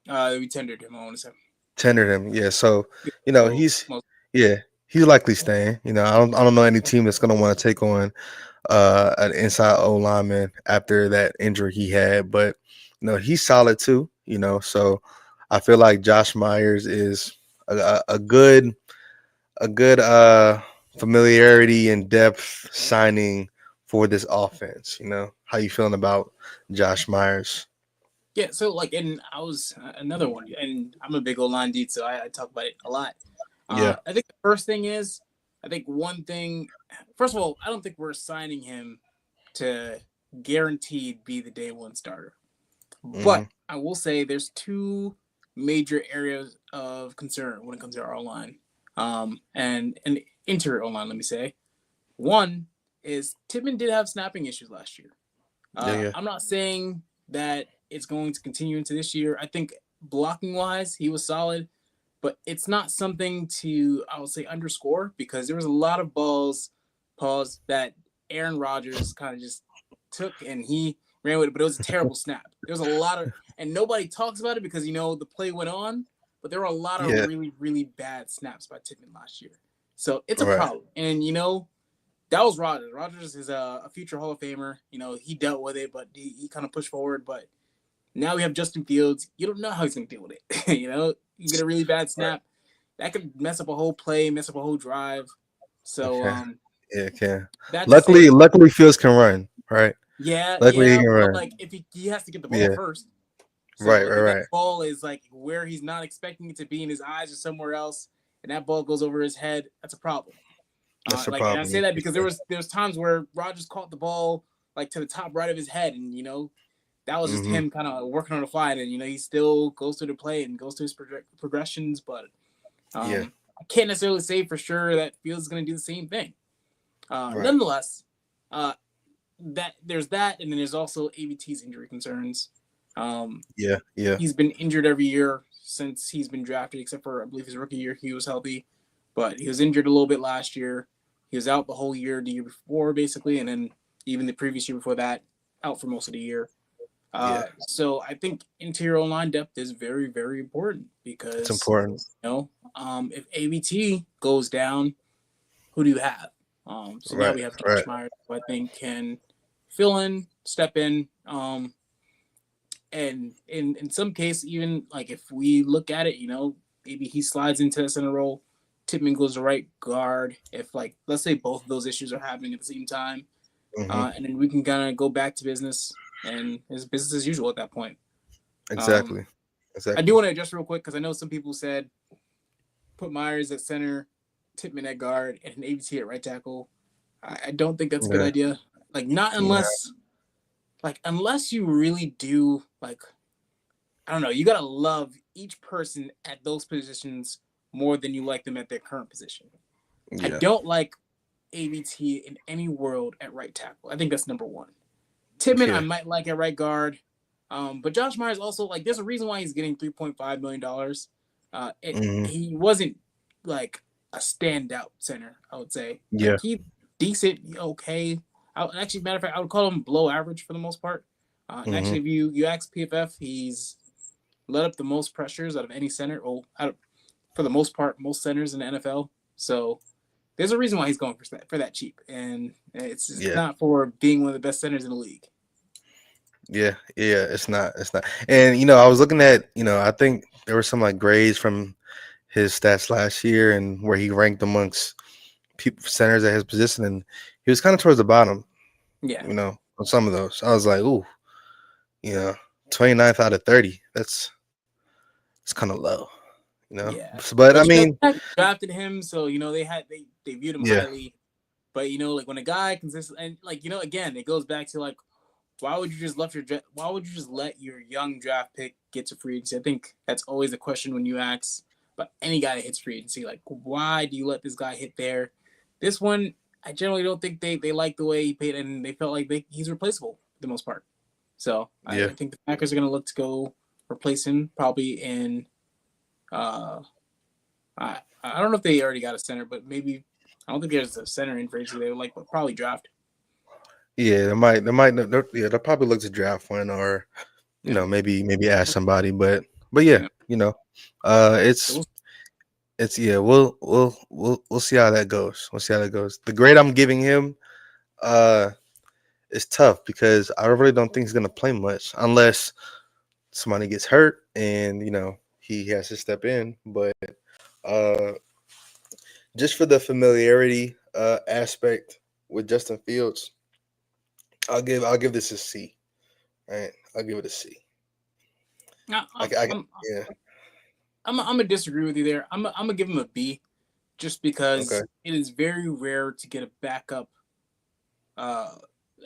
We tendered him, I want to say. Tendered him, yeah. So So, he's yeah he's likely staying. I don't know any team that's gonna want to take on an inside O lineman after that injury he had, but he's solid too. So I feel like Josh Myers is a good familiarity and depth signing for this offense. How you feeling about Josh Myers? yeah, so like, and I was another one, and I'm a big old line dude, so I talk about it a lot. Yeah. I think the first thing is, I think one thing, first of all, I don't think we're signing him to guaranteed be the day one starter. But I will say there's two major areas of concern when it comes to our line, and interior line. Let me say, one is Tippmann did have snapping issues last year. Yeah. I'm not saying that it's going to continue into this year. I think blocking wise, he was solid, but it's not something to, I would say, underscore, because there was a lot of balls, that Aaron Rodgers kind of just took and he ran with it, but it was a terrible snap. There was a lot of, and nobody talks about it because, the play went on, but there were a lot of Yeah. really, really bad snaps by Tippmann last year. So it's a Right. problem. And, that was Rodgers. Rodgers is a future Hall of Famer. He dealt with it, but he kind of pushed forward. But now we have Justin Fields. You don't know how he's going to deal with it. You get a really bad snap. That could mess up a whole play, mess up a whole drive. So, Okay. Yeah, it can. that to say, Luckily, Fields can run, right? yeah, Luckily, he yeah, can but run. like if he has to get the ball Yeah. first. So Right, if right, that right. ball is like where he's not expecting it to be in his eyes or somewhere else, and that ball goes over his head, that's a problem. That's a And problem. I say that because there's times where Rodgers caught the ball like to the top right of his head, and that was just him kind of working on the fly, and he still goes through the play and goes through his progressions, but Yeah. I can't necessarily say for sure that Fields is going to do the same thing. Right. Nonetheless, that there's that, and then there's also ABT's injury concerns. Yeah. He's been injured every year since he's been drafted, except for I believe his rookie year he was healthy, but he was injured a little bit last year. He was out the whole year, the year before, basically, and then even the previous year before that, out for most of the year. So I think interior line depth is very, very important because It's important. if ABT goes down, who do you have? So now Right, we have Josh right. Myers, who I think can fill in, step in, and in some case, even like if we look at it, maybe he slides into the center role. Tippmann goes to right guard. If let's say both of those issues are happening at the same time, and then we can kind of go back to business, and it's business as usual at that point. Exactly. I do want to address real quick because I know some people said put Myers at center, Tippmann at guard, and an ABT at right tackle. I don't think that's a good idea. Not unless you really do I don't know. You gotta love each person at those positions more than you like them at their current position. Yeah. I don't like AVT in any world at right tackle. I think that's number one. Tippmann, I Yeah. might like at right guard. But Josh Myers also, like, there's a reason why he's getting $3.5 million. Hmm. He wasn't like a standout center, I would say. Yeah. Like, he decent, okay. Actually, matter of fact, I would call him below average for the most part. And Hmm. actually, if you ask PFF, he's let up the most pressures out of any center. For the most part, most centers in the NFL. So there's a reason why he's going for that cheap, and it's just Yeah. not for being one of the best centers in the league. Yeah. Yeah. It's not. And I was looking at, I think there were some like grades from his stats last year and where he ranked amongst people centers at his position, and he was kind of towards the bottom. Yeah, On some of those, I was like, ooh, you know, 29th out of 30. It's kind of low. yeah. But I But mean, they drafted him, so they viewed him yeah, highly. But like when a guy consistent and like again, it goes back to like why would you just let your young draft pick get to free agency? I think that's always the question when you ask about any guy that hits free agency. Like, why do you let this guy hit there? This one, I generally don't think they like the way he paid, and they felt like he's replaceable for the most part. So yeah, I think the Packers are going to look to go replace him probably in. I don't know if they already got a center, but maybe I don't think there's a center in free agency. They would probably draft. yeah. They'll probably look to draft one or Yeah, maybe ask somebody. But yeah, yeah. it's So yeah. We'll see how that goes. We'll see how that goes. The grade I'm giving him, uh, is tough because I really don't think he's gonna play much unless somebody gets hurt and he has to step in. But uh, just for the familiarity aspect with Justin Fields, I'll give this a C. Right, I'll give it a C. I, I, I'm, I I'm, yeah. I'm gonna disagree with you there. I'm gonna give him a B, just Okay. because it is very rare to get a backup, uh,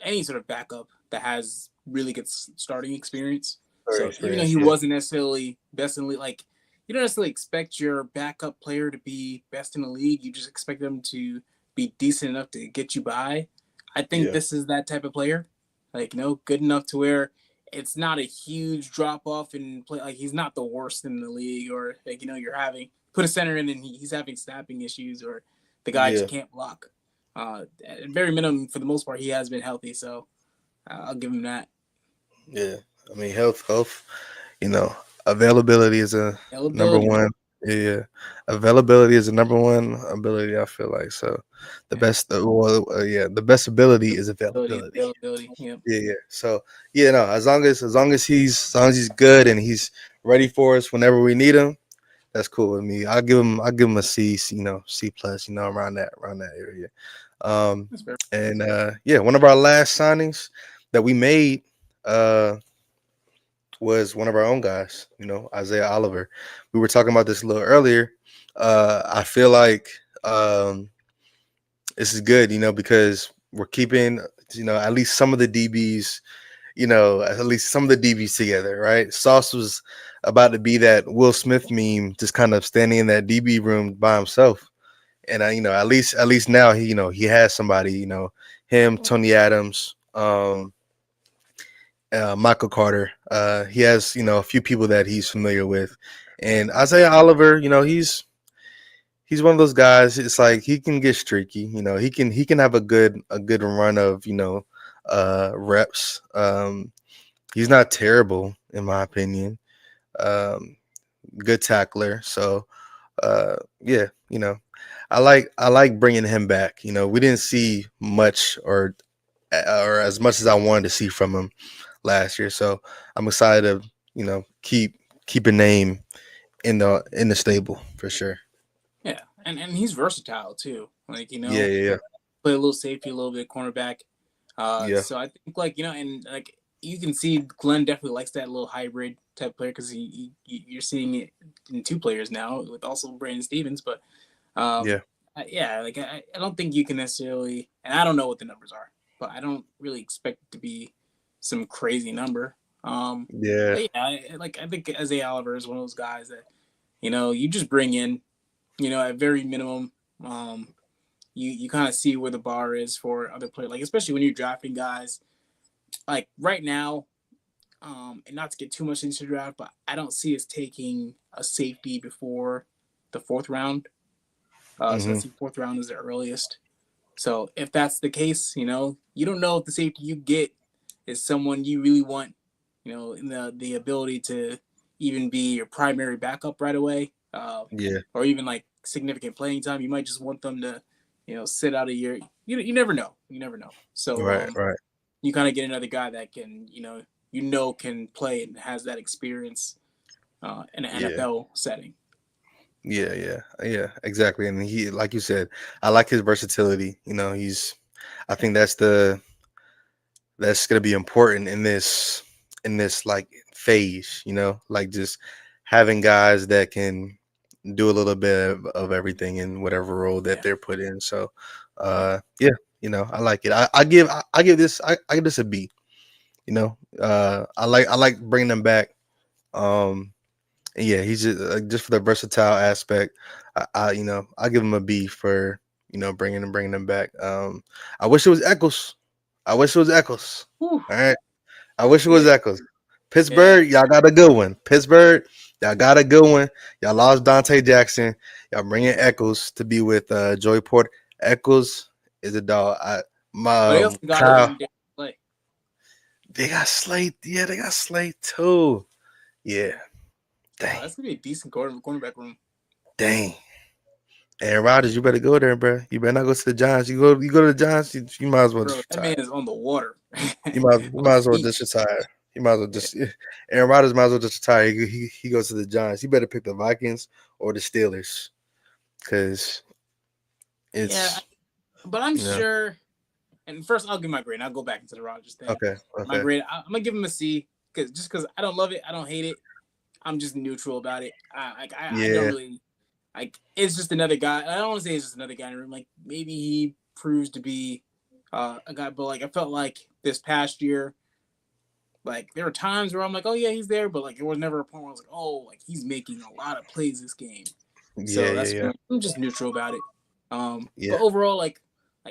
any sort of backup that has really good starting experience. Sorry, So even though experience. he Yeah. wasn't necessarily best in the league, like you don't necessarily expect your backup player to be best in the league. You just expect them to be decent enough to get you by. I think Yeah. this is that type of player, like good enough to where it's not a huge drop off in play. Like he's not the worst in the league, or like you're having put a center in and he's having snapping issues, or the guy just Yeah. can't block. At very minimum, for the most part, he has been healthy, so I'll give him that. Yeah. I mean, health. You know, availability is a number Availability, man. one. Yeah, availability is the number one ability. I feel like so. The Yeah. best, the best ability is Availability, availability. availability. Yep. Yeah, yeah. So yeah, no. As long as he's good and he's ready for us whenever we need him, that's cool with me. I'll give him a C. C plus. Around that area. That's fair. And yeah, one of our last signings that we made was one of our own guys. Isaiah Oliver. We were talking about this a little earlier. I feel like this is good. Because we're keeping at least some of the DBs together, right? Sauce was about to be that Will Smith meme, just kind of standing in that DB room by himself. And at least now he has somebody, him, Tony Adams, Michael Carter. He has a few people that he's familiar with, and Isaiah Oliver, he's one of those guys. It's like he can get streaky. He can have a good run of reps. He's not terrible in my opinion. Um, Good tackler. So yeah, I like bringing him back. We didn't see much or as much as I wanted to see from him last year. So I'm excited to keep a name in the stable for sure. Yeah, and he's versatile too. Like Yeah, yeah, play a little safety, a little bit of cornerback. yeah, So I think and like you can see Glenn definitely likes that little hybrid type player because you're seeing it in two players now with also Brandon Stevens. But yeah, yeah, like I don't think you can necessarily, and I don't know what the numbers are, but I don't really expect it to be some crazy number. yeah, But yeah, I think Isaiah Oliver is one of those guys that you just bring in, at very minimum. you kind of see where the bar is for other players. Like especially when you're drafting guys. Like right now, and not to get too much into the draft, but I don't see us taking a safety before the fourth round. So I Mm-hmm. see fourth round is the earliest. So if that's the case, you don't know if the safety you get is someone you really want, in the ability to even be your primary backup right away, Yeah. or even like significant playing time. You might just want them to, sit out a year. You never know. You never know. So Right. Right. you kind of get another guy that can, can play and has that experience in an Yeah. NFL setting. Yeah. Yeah. Yeah. Exactly. And he, like you said, I like his versatility. I think that's gonna be important in this like phase. Like just having guys that can do a little bit of everything in whatever role that Yeah. they're put in. So, yeah, I like it. I give this a B. I like bringing them back. Um, and yeah, he's just for the versatile aspect. I give him a B for bringing them back. I wish it was Eccles. I wish it was Eccles. Whew. All right, I wish it was Yeah. Eccles. Yeah. Pittsburgh, y'all got a good one. Pittsburgh, y'all got a good one. Y'all lost Dante Jackson. Y'all bringing Eccles to be with Joey Porter. Eccles is a dog. But they also got to Kyle, bring Derek Slay. they got Slate. Yeah, they got Slate too. Yeah. Dang. That's gonna be a decent cornerback room. Dang. Aaron Rodgers, you better go there, bro. You better not go to the Giants. You go to the Giants, you might as well Bro, just that man retire. is on the water. You might you On might the as well just beach. retire. You might as well just Aaron Rodgers might as well just retire. He goes to the Giants. You better pick the Vikings or the Steelers. Because Yeah, it's but I'm you know, sure. And first, I'll give my grade. I'll go back into the Rodgers thing. okay, My okay. grade, I'm gonna give him a C because I don't love it, I don't hate it. I'm just neutral about it. I don't Yeah, really like. It's just another guy. I don't want to say it's just another guy in the room. Like maybe he proves to be a guy, but like I felt like this past year, like there were times where I'm like, oh yeah, he's there, but like it was never a point where I was like, oh, like he's making a lot of plays this game. yeah, So yeah, that's yeah, I'm just neutral about it. yeah, But overall, like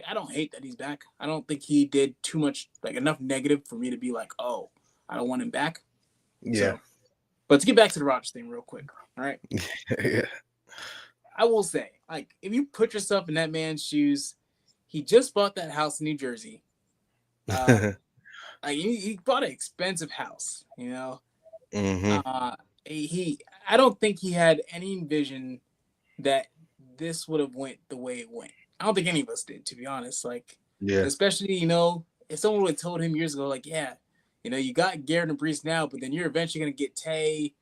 I don't hate that he's back. I don't think he did too much, like enough negative for me to be like, oh, I don't want him back. yeah, So, but to get back to the Rodgers thing real quick, all right, yeah. I will say, like, if you put yourself in that man's shoes, he just bought that house in New Jersey. Like he bought an expensive house, hmm He, I don't think he had any vision that this would have went the way it went. I don't think any of us did, to be honest. Like, Yeah, especially if someone would have told him years ago, like, yeah, you got Garrett and Brees now, but then you're eventually gonna get Tay,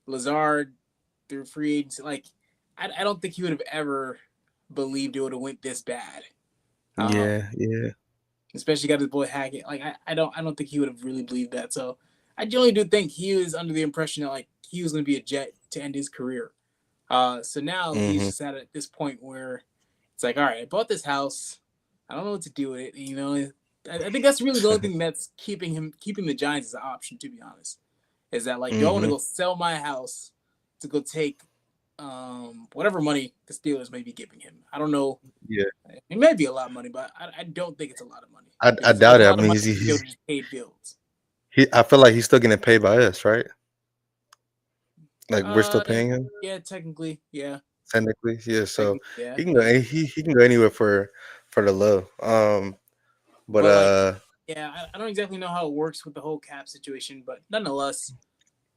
Lazard through free agency. Like, I don't think he would have ever believed it would have went this bad. yeah, yeah, Especially got his boy Hackett. Like, I don't think he would have really believed that. So I generally do think he was under the impression that like he was gonna be a Jet to end his career. So now he's hmm just at this point where it's like, all right, I bought this house. I don't know what to do with it. I think that's really the only thing that's keeping the Giants as an option, to be honest. Is that like, do I want to hmm go sell my house to go take whatever money the Steelers may be giving him? I don't know. yeah. It may be a lot of money, but I don't think it's a lot of money. I Because if it was doubt a it. I lot of mean, money, they would have just paid bills. I feel like he's still getting paid by us, right? Like we're still Uh, paying him yeah, technically, yeah, technically. Yeah, so technically, yeah. he can go. He can go anywhere for the low. But But like, yeah, I don't exactly know how it works with the whole cap situation, but nonetheless,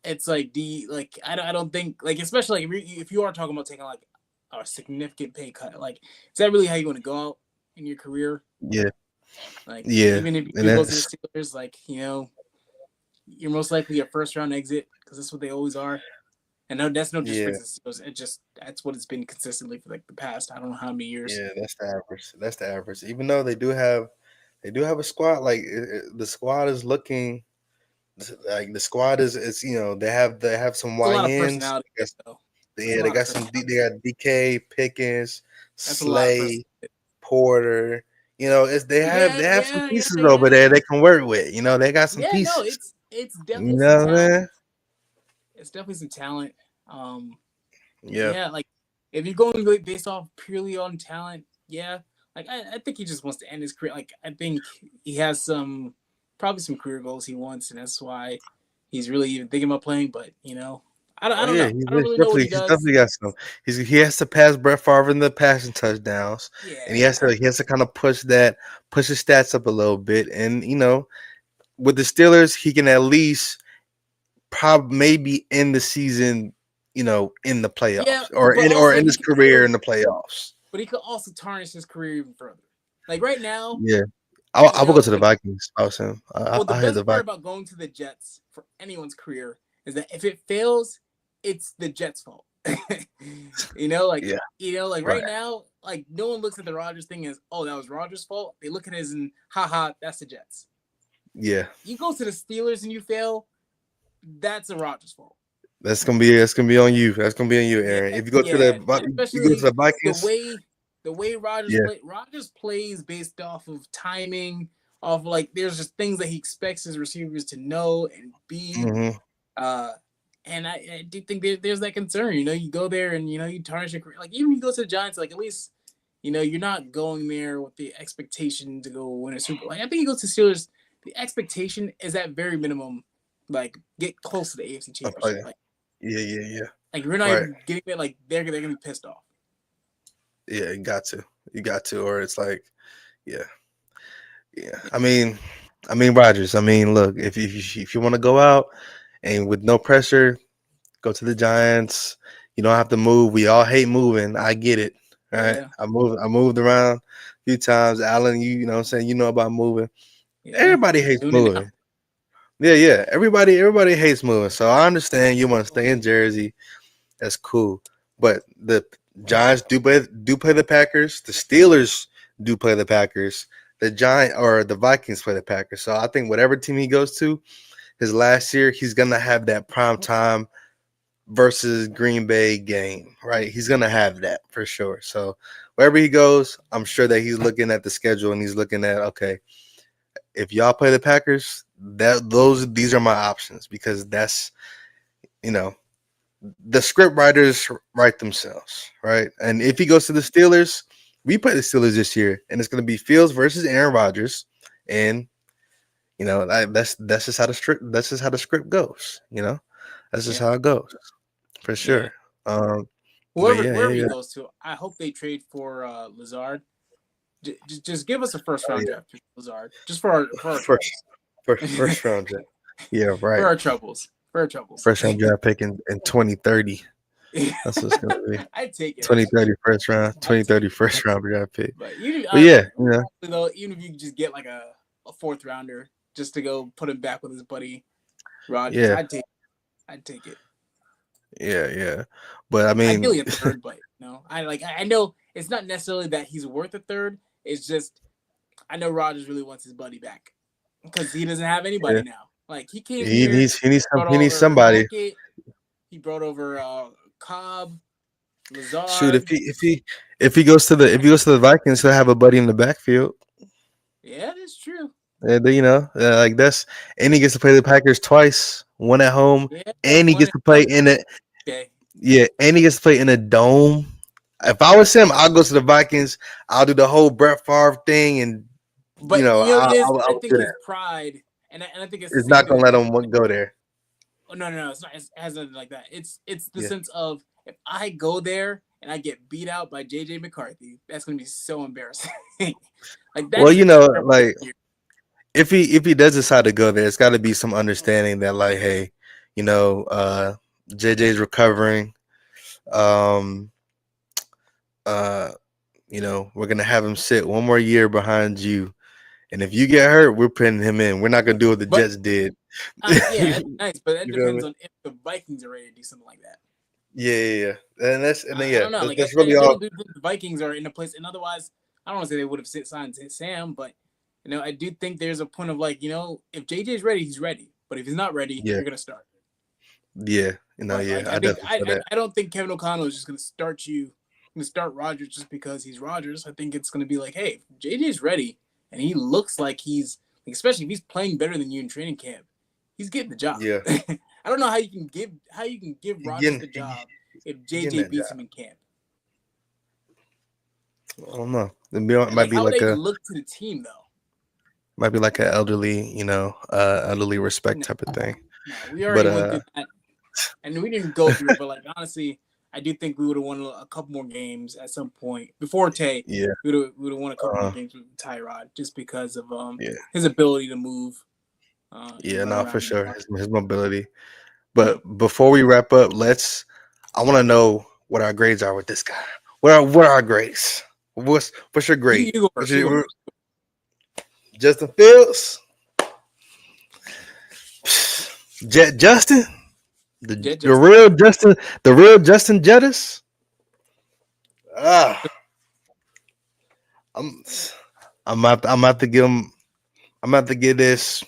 it's like I don't think like, especially like if you are talking about taking like a significant pay cut, like is that really how you want to go out in your career? yeah, Like yeah, even if you and do go to the that's Steelers, like you're most likely a first round exit because that's what they always are. And no, that's no yeah, disrespect to the Steelers. That's what it's been consistently for like the past I don't know how many years. yeah. That's the average. That's the average. Even though they do have a squad. Like the squad is looking like the squad is they have some It's a lot of YNs. personality though. That's a Yeah, they lot of got some. They personality. got DK Pickens, That's a lot of Slay, personality. Porter. It's Yeah, they have some yeah, yeah, pieces over yeah. there they can work with. They got some Yeah, no, pieces. it's You definitely some know what I talent. mean? It's definitely some talent. Yeah. Yeah, like if you're going based off purely on talent, Yeah, like I think he just wants to end his career. Like I think he has probably some career goals he wants, and that's why he's really even thinking about playing. But I Oh don't yeah, know. I don't really know what he he's does. definitely got some. He has to pass Brett Favre in the passing touchdowns, and Yeah, he has to kind of push his stats up a little bit. And with the Steelers, he can at least maybe end the season, in the yeah, playoffs but or also in he his could career in the playoffs. but he could also tarnish his career even further. Like right now, Yeah, I will go to the like Vikings. I was him. well, the I had the best part Vikings. about going to the Jets for anyone's career is that if it fails, it's the Jets' fault. Yeah, like right. right now, like no one looks at the Rodgers thing as, oh, that was Rodgers' fault. They look at it as, haha, that's the Jets. Yeah, You go to the Steelers and you fail, that's a Rodgers' fault. that's gonna be on you. That's gonna be on you, Yeah, Aaron. If you go to yeah, you go to especially the the Vikings. way Yeah. Rodgers plays based off of timing, off like there's just things that he expects his receivers to know and be. Hmm. Uh, and I do think there's that concern. You go there and you tarnish your career. Like even if you go to the Giants, like at least you're not going there with the expectation to go win a Super Bowl. Like I think you go to Steelers, the expectation is at very minimum, like get close to the AFC Oh Championship. yeah. Yeah, yeah, yeah. Like if you're not Right. even getting it, like they're gonna be pissed off. Yeah, you got to, or it's like, yeah, yeah. I mean, Rogers. I mean, look, if you want to go out and with no pressure, go to the Giants. You don't have to move. We all hate moving. I get it. All right. Yeah, I moved around a few times. Alan, you know what I'm saying? You know about moving. yeah. Everybody hates Doing it now. moving. Yeah, yeah. Everybody hates moving. So I understand you want to stay in Jersey. That's cool. But the Giants do play the Packers. The Steelers do play the Packers. The the Vikings play the Packers. So I think whatever team he goes to, his last year, he's gonna have that prime time versus Green Bay game, right? He's gonna have that for sure. So wherever he goes, I'm sure that he's looking at the schedule and he's looking at, okay, if y'all play the Packers, these are my options, because that's you know the script writers write themselves, right? And if he goes to the Steelers, we play the Steelers this year, and it's gonna be Fields versus Aaron Rodgers, and that's just how the script goes. That's just Yeah, how it goes. For yeah. sure. But yeah, Wherever yeah, he yeah. goes to, I hope they trade for Lazard. Just give us a first Oh round yeah. draft pick, Lazard, just for our First, troubles. first round draft. Yeah, For right. our troubles. For our troubles. First round draft pick in 2030. That's what's gonna be. I'd take it actually. 2030 first round, I'd take 2030 it. first round draft pick. But even But yeah, though, even if you just get like a fourth rounder just to go put him back with his buddy Rodgers, yeah, I'd take it. yeah, yeah. But I mean, Ideally a third, but I know it's not necessarily that he's worth a third. It's just I know Rodgers really wants his buddy back because he doesn't have yeah, anybody now. Like he came here, brought he needs over somebody. Hackett, he brought over Cobb, Shoot, Lazard. if he goes to the Vikings, he'll have a buddy in the backfield. Yeah, that's true. Like that's, and he gets to play the Packers twice, one at home, Yeah, and he one gets and to one. play in it. Okay, Yeah, and he gets to play in a dome. If I was him, I'll go to the Vikings. I'll do the whole Brett Favre thing, and but I, I, I will think do his that. pride, and I think it's the It's same not thing gonna with let him go there. Oh no, it's not. It has nothing like that. It's the Yeah. sense of if I go there and I get beat out by JJ McCarthy, that's gonna be so embarrassing. Like Well, that's like if he does decide to go there, it's got to be some understanding that, like, hey, JJ's recovering. Um, uh, we're gonna have him sit one more year behind you, and if you get hurt, we're putting him in. We're not gonna do what the but Jets did. yeah, that's nice, but that You feel depends me? on if the Vikings are ready to do something like that. Yeah, yeah, yeah. And then I don't know. Like that's I really really all. do think the Vikings are in a place, and otherwise, I don't want to say they would have signed Sam, but I do think there's a point of like if JJ's ready, he's ready. But if he's not ready, Yeah, you're gonna start. yeah, But yeah. like I I think definitely feel that. I don't think Kevin O'Connell is just gonna start Rodgers just because he's Rodgers. I think it's gonna be like, hey, if JJ's ready and he looks like he's especially if he's playing better than you in training camp, he's getting the job. Yeah, I don't know how you can give he Rodgers getting the job if he getting JJ that beats job. him in camp. I don't know. It And might like, be how would like they a look to the team though? might be like an elderly, elderly respect No, type of thing. no, we But already went through that, and we didn't go through it. But like honestly, I do think we would have won a couple more games at some point before Tay. yeah, We would have won a couple more games with Tyrod just because of yeah, his ability to move and yeah, run no, for around. sure. His mobility. But before we wrap up, I want to know what our grades are with this guy. What are our grades? What's your grade? You go What's first. You go your first. Justin Fields? Justin? The Just real Justin, the real Justin Jettis? Ah, I'm I'm about to give him. I'm about to give this.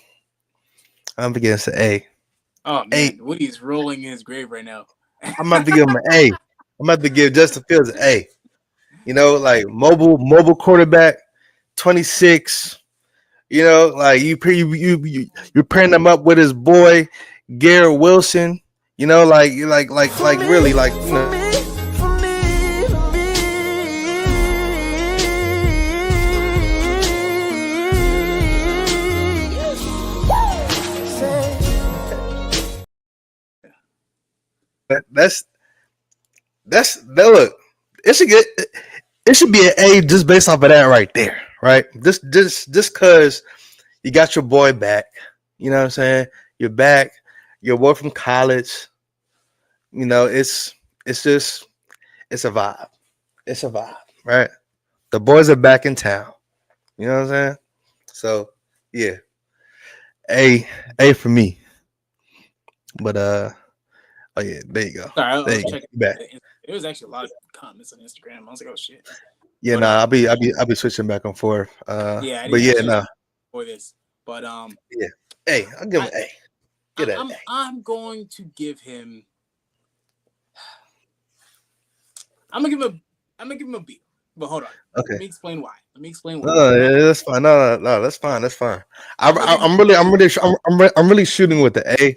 I'm about to give this an A. oh A. man, Woody's rolling in his grave right now. I'm about to give him an A. I'm about to give Justin Fields an A. Like mobile quarterback, 26. Like you're pairing him up with his boy Garrett Wilson. Like really, like that's that. Look, it should get it should be an A just based off of that right there, right? Just because you got your boy back. You know what I'm saying? You're back. Your boy from college. It's just it's a vibe. It's a vibe, right? The boys are back in town. You know what I'm saying? So yeah, A for me. But oh yeah, there you go. Sorry, I There was you go. checking. Back. It was actually a lot of comments on Instagram. I was like, oh shit. Yeah, But nah, I'll be switching back and forth. yeah, But yeah, I nah, for this, but yeah. Hey, I'll give him an A. Get that. I'm going to give him. I'm gonna give him a B. But hold on. Okay. Let me explain why. No, yeah, that's fine. No, that's fine. That's fine. I'm really shooting with the A,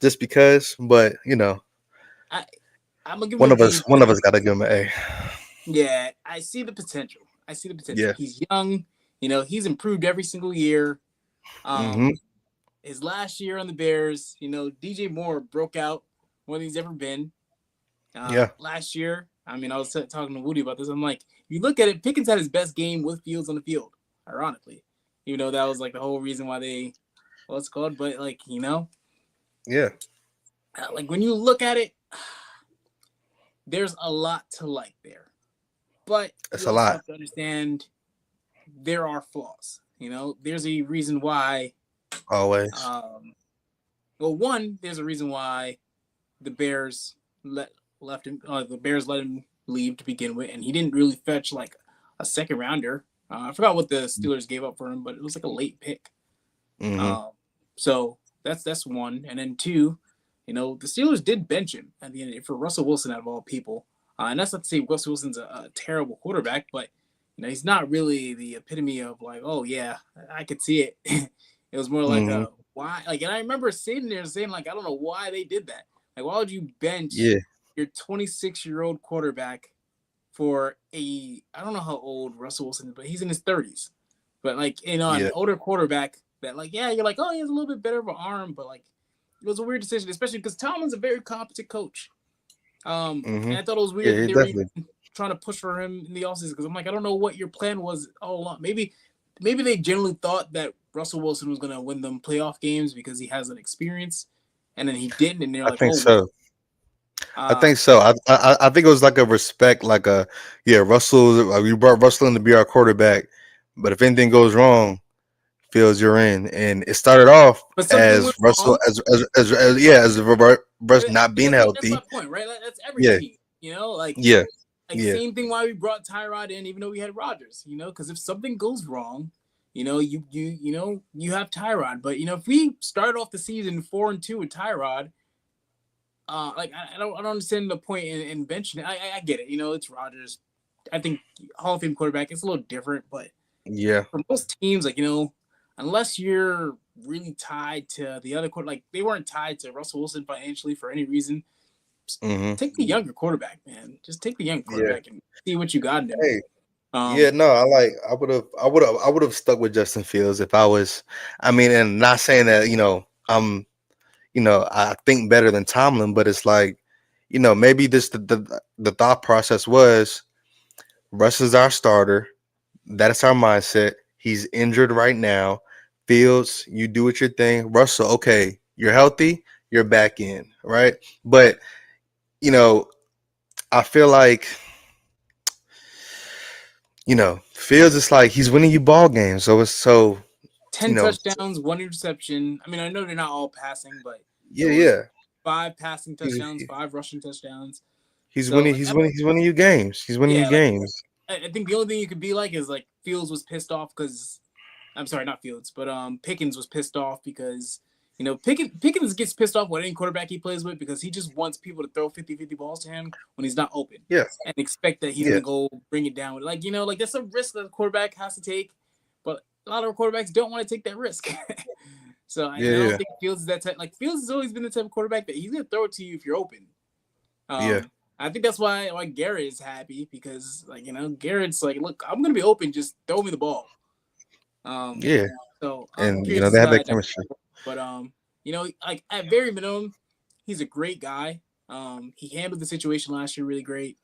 just because. But I'm gonna give him one a of B. us got to give him an A. Yeah, I see the potential. Yeah. He's young. He's improved every single year. Mm-hmm. His last year on the Bears, DJ Moore broke out more than he's ever been. Yeah. Last year, I was talking to Woody about this. I'm like, if you look at it, Pickens had his best game with Fields on the field, ironically. Even though that was like the whole reason why they, what's it called? But like, Yeah. like when you look at it, there's a lot to like there. But It's you a also lot. have to understand there are flaws. There's a reason why. Always. Well, one, there's a reason why the Bears left him. The Bears let him leave to begin with, and he didn't really fetch like a second rounder. I forgot what the Steelers gave up for him, but it was like a late pick. Mm-hmm. So that's one, and then two, the Steelers did bench him at the end for Russell Wilson out of all people. And that's not to say Russell Wilson's a terrible quarterback, but he's not really the epitome of like, oh yeah, I could see it. It was more like Mm-hmm. a why, like, and I remember sitting there saying like, I don't know why they did that. Like, why would you bench Yeah. your 26-year-old quarterback for I don't know how old Russell Wilson is, but he's in his 30s. But like, an Yeah. older quarterback that like, yeah, you're like, oh, he has a little bit better of an arm, but like, it was a weird decision, especially because Tomlin's a very competent coach. And I thought it was weird that they were even trying to push for him in the offseason because I'm like, I don't know what your plan was all along. Maybe they generally thought that Russell Wilson was going to win them playoff games because he has an experience, and then he didn't, and they're like, think oh, so. well. I think so. I think it was like a respect, like Russell. We brought Russell in to be our quarterback, but if anything goes wrong, Fields, you're in. And it started off But something as went Russell, wrong. as Russ not being That's healthy. my point, right? That's every Yeah. team, like Yeah. like Yeah. same thing why we brought Tyrod in, even though we had Rodgers, because if something goes wrong, you have Tyrod. But if we start off the season 4-2 with Tyrod, like I don't understand the point in benching. I get it, it's Rodgers. I think Hall of Fame quarterback, it's a little different, but Yeah. for most teams, like unless you're really tied to the other quarter, like they weren't tied to Russell Wilson financially for any reason. Mm-hmm. Take the younger quarterback, man. Just take the younger quarterback and see what you got in him. Hey, Yeah, no, I would have stuck with Justin Fields if I was. I mean, and not saying that I think better than Tomlin, but it's like, maybe this the thought process was Russ is our starter. That's our mindset. He's injured right now. Fields, you do what your thing. Russell, okay, you're healthy. You're back in, right? But you know, I feel like Fields is like he's winning you ball games. So it's so 10 touchdowns, 1 interception. I mean, I know they're not all passing, but yeah, it was yeah. 5 passing He's, touchdowns, 5 rushing touchdowns. he's So winning. like, He's winning you games. He's winning you yeah, like games. I think the only thing you could be like is like Fields was pissed off because I'm sorry, not Fields, but Pickens was pissed off because Pickens gets pissed off with any quarterback he plays with because he just wants people to throw 50-50 balls to him when he's not open. Yeah, And expect that he's yeah, gonna go bring it down with like that's a risk that the quarterback has to take, but a lot of quarterbacks don't want to take that risk. So I don't yeah, think Fields is that type. Like Fields has always been the type of quarterback that he's gonna throw it to you if you're open. yeah, I think that's why Garrett is happy because Garrett's like, look, I'm gonna be open, just throw me the ball. yeah. So I'm And curious to they see have how that that chemistry. but like at very minimum, he's a great guy. He handled the situation last year really great.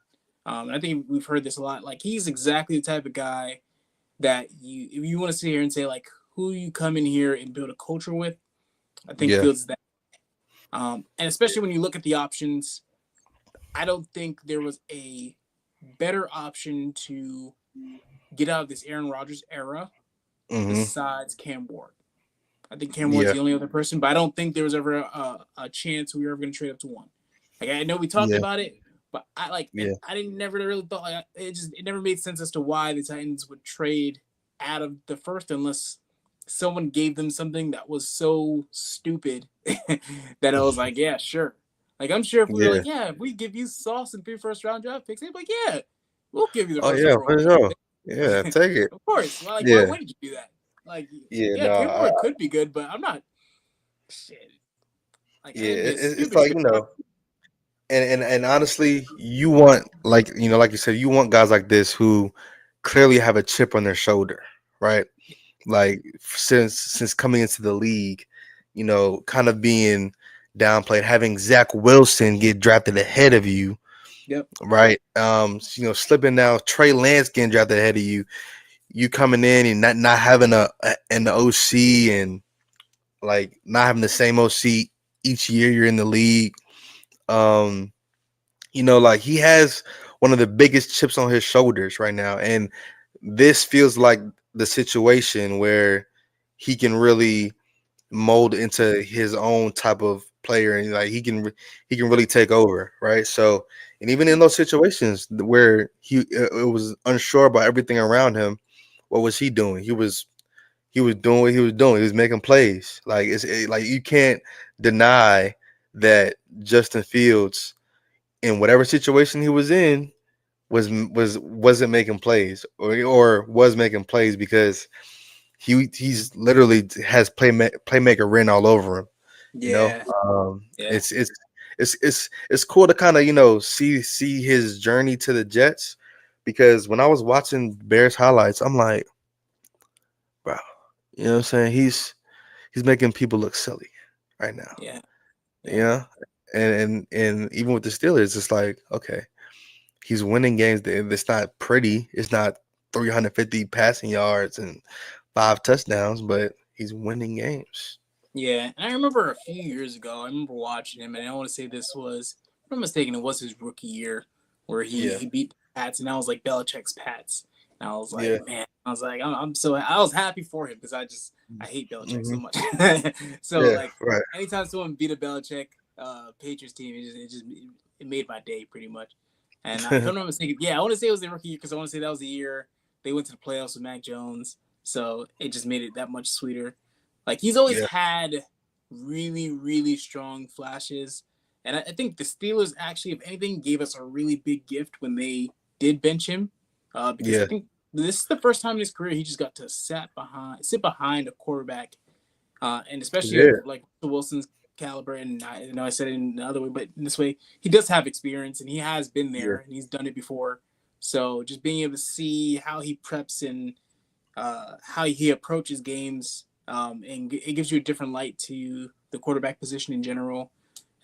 And I think we've heard this a lot. Like he's exactly the type of guy that if you want to sit here and say like who you come in here and build a culture with, I think Yeah, Fields is that. And especially when you look at the options, I don't think there was a better option to get out of this Aaron Rodgers era hmm, besides Cam Ward. I think Cam Ward's yeah, the only other person, but I don't think there was ever a chance we were ever going to trade up to one. Like I know we talked yeah, about it, but yeah, I didn't never really thought it never made sense as to why the Titans would trade out of the first unless someone gave them something that was so stupid that I was like, yeah, sure. Like I'm sure if we were yeah. like, yeah, if we give you Sauce and 3 first-round draft picks, they'd be like, yeah, we'll give you the Oh first yeah, overall for draft sure. pick. Yeah, take it. Of course. Well, like, why Yeah, wouldn't you do that? Like, yeah. yeah, No, Cam Ward could be good, but I'm not shit. Like, I yeah. think it'd be a It's stupid like trade. and honestly, you want like you said, you want guys like this who clearly have a chip on their shoulder, right? Like since coming into the league, kind of being downplayed, having Zach Wilson get drafted ahead of you, Yep. right? Slipping down, Trey Lance getting drafted ahead of you, you coming in and not having an OC and like not having the same OC each year you're in the league. Um, like he has one of the biggest chips on his shoulders right now, and this feels like the situation where he can really mold into his own type of player, and like he can really take over, right? So, and even in those situations where it was unsure about everything around him, what was he doing? He was doing what he was doing. He was making plays. Like like you can't deny that Justin Fields, in whatever situation he was in, wasn't making plays or was making plays because he's literally has playmaker written all over him. You know, Yeah. um, Yeah. it's cool to kind of see his journey to the Jets, because when I was watching Bears highlights, I'm like, bro, what I'm saying? He's making people look silly right now. Yeah. Yeah. Yeah, and even with the Steelers, it's like, okay, he's winning games. It's not pretty. It's not 350 passing yards and 5 touchdowns, but he's winning games. Yeah. And I remember a few years ago, I remember watching him, and I want to say this was, if I'm mistaken, it was his rookie year where Yeah, he beat the Pats, and I was like Belichick's Pats. And I was yeah, like, man, I was like, I was happy for him because I hate Belichick so hmm, much. So yeah, like right. anytime someone beat a Belichick Patriots team, it made my day pretty much. And if I'm not mistaken, yeah, I want to say it was the rookie year because I want to say that was the year they went to the playoffs with Mac Jones. So it just made it that much sweeter. Like he's always Yeah, had really, really strong flashes. And I think the Steelers actually, if anything, gave us a really big gift when they did bench him. Because I yeah, think this is the first time in his career he just got to sit behind a quarterback, and especially of yeah, like Wilson's caliber. And I I said it in another way, but in this way, he does have experience and he has been yeah, there and he's done it before. So just being able to see how he preps and how he approaches games, and it gives you a different light to the quarterback position in general.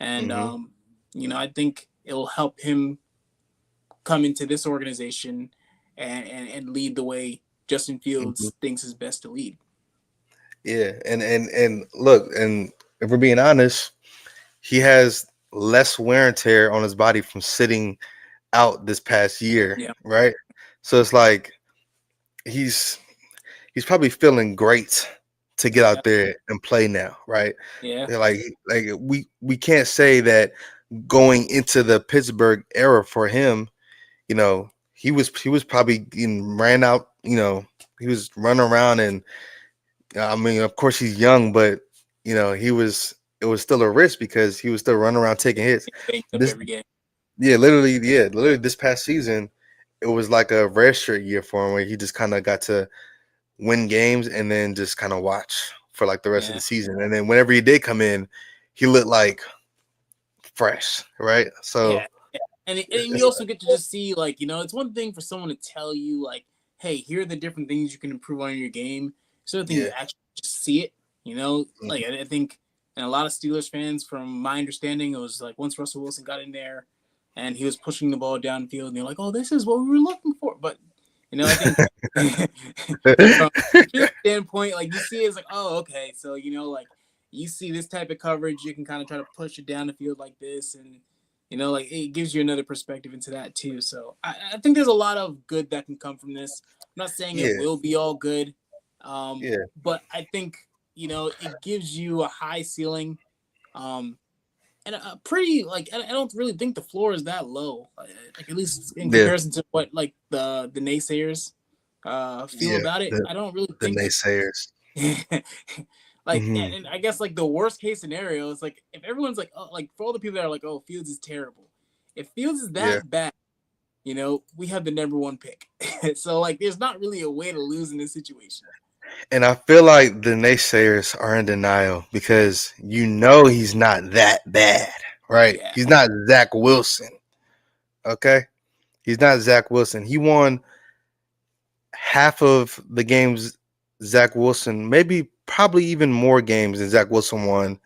And Mm-hmm. I think it'll help him come into this organization and lead the way Justin Mm-hmm. Fields thinks is best to lead. Yeah, and look, and if we're being honest, he has less wear and tear on his body from sitting out this past year, Yeah, right? So it's like he's he's probably feeling great to get yeah, out there and play now, right? yeah, Like we can't say that going into the Pittsburgh era for him, he was probably getting ran out, he was running around and I mean, of course he's young, but it was still a risk because he was still running around taking hits. banged up This every game. literally this past season, it was like a redshirt year for him where he just kind of got to win games and then just kind of watch for like the rest of Yeah, the season. And then whenever he did come in, he looked like fresh, right? So yeah, yeah. And you also get to just see, like, it's one thing for someone to tell you, like, hey, here are the different things you can improve on in your game. It's another thing yeah, to actually just see it. mhm, Like I think, and a lot of Steelers fans, from my understanding, it was like once Russell Wilson got in there and he was pushing the ball downfield, and they're like, oh, this is what we were looking for. But I think from your standpoint, like, you see it, it's like, oh, okay, so like, you see this type of coverage, you can kind of try to push it down the field like this, and like, it gives you another perspective into that too. So I think there's a lot of good that can come from this. I'm not saying it yeah, will be all good, yeah, but I think it gives you a high ceiling, um, and a pretty, like, I don't really think the floor is that low, like, at least in yeah, comparison to what, like, the naysayers feel yeah. about it. The I don't really the think naysayers. like, Hmm. and I guess, like, the worst case scenario is, like, if everyone's like, oh, like, for all the people that are like, oh, Fields is terrible, if Fields is Yeah. that bad, we have the number one pick. So, like, there's not really a way to lose in this situation. And I feel like the naysayers are in denial because he's not that bad, right? Yeah, He's not Zach Wilson. Okay. He's not Zach Wilson. He won half of the games Zach Wilson, maybe probably even more games than Zach Wilson won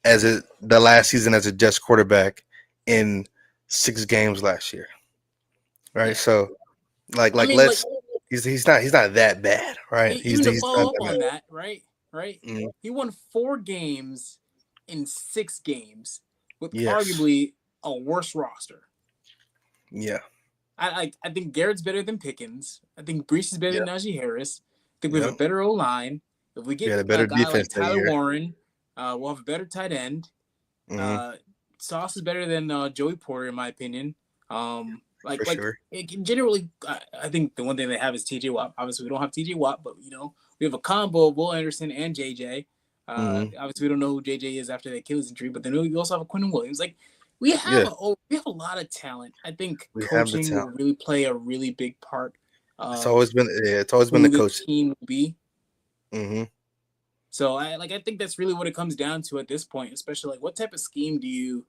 the last season as a Jets quarterback in 6 games last year. Right. yeah. So I like mean, like, let's he's not that bad, right? even to He's not follow up that on that, right? Right. bad. Mhm. He won 4 games in 6 games with Yes. arguably a worse roster. Yeah. I think Garrett's better than Pickens. I think Brees is better Yeah. than Najee Harris. I think we have a Yep. better O line. If we We get had a a better guy defense like that Tyler year. Warren, we'll have a better tight end. Hmm. Uh, Sauce is better than Joey Porter, in my opinion. For sure. Generally, I think the one thing they have is TJ Watt. Obviously, we don't have TJ Watt, but we have a combo of Will Anderson and JJ. Hmm. Obviously, we don't know who JJ is after the Achilles injury, but then we also have a Quentin Williams. Like, Yeah. we have a lot of talent. I think We have the coaching talent. will really play a really big part It's of always been it's always been the who this coach. team will be. Hmm. So I think that's really what it comes down to at this point, especially, like, what type of scheme do you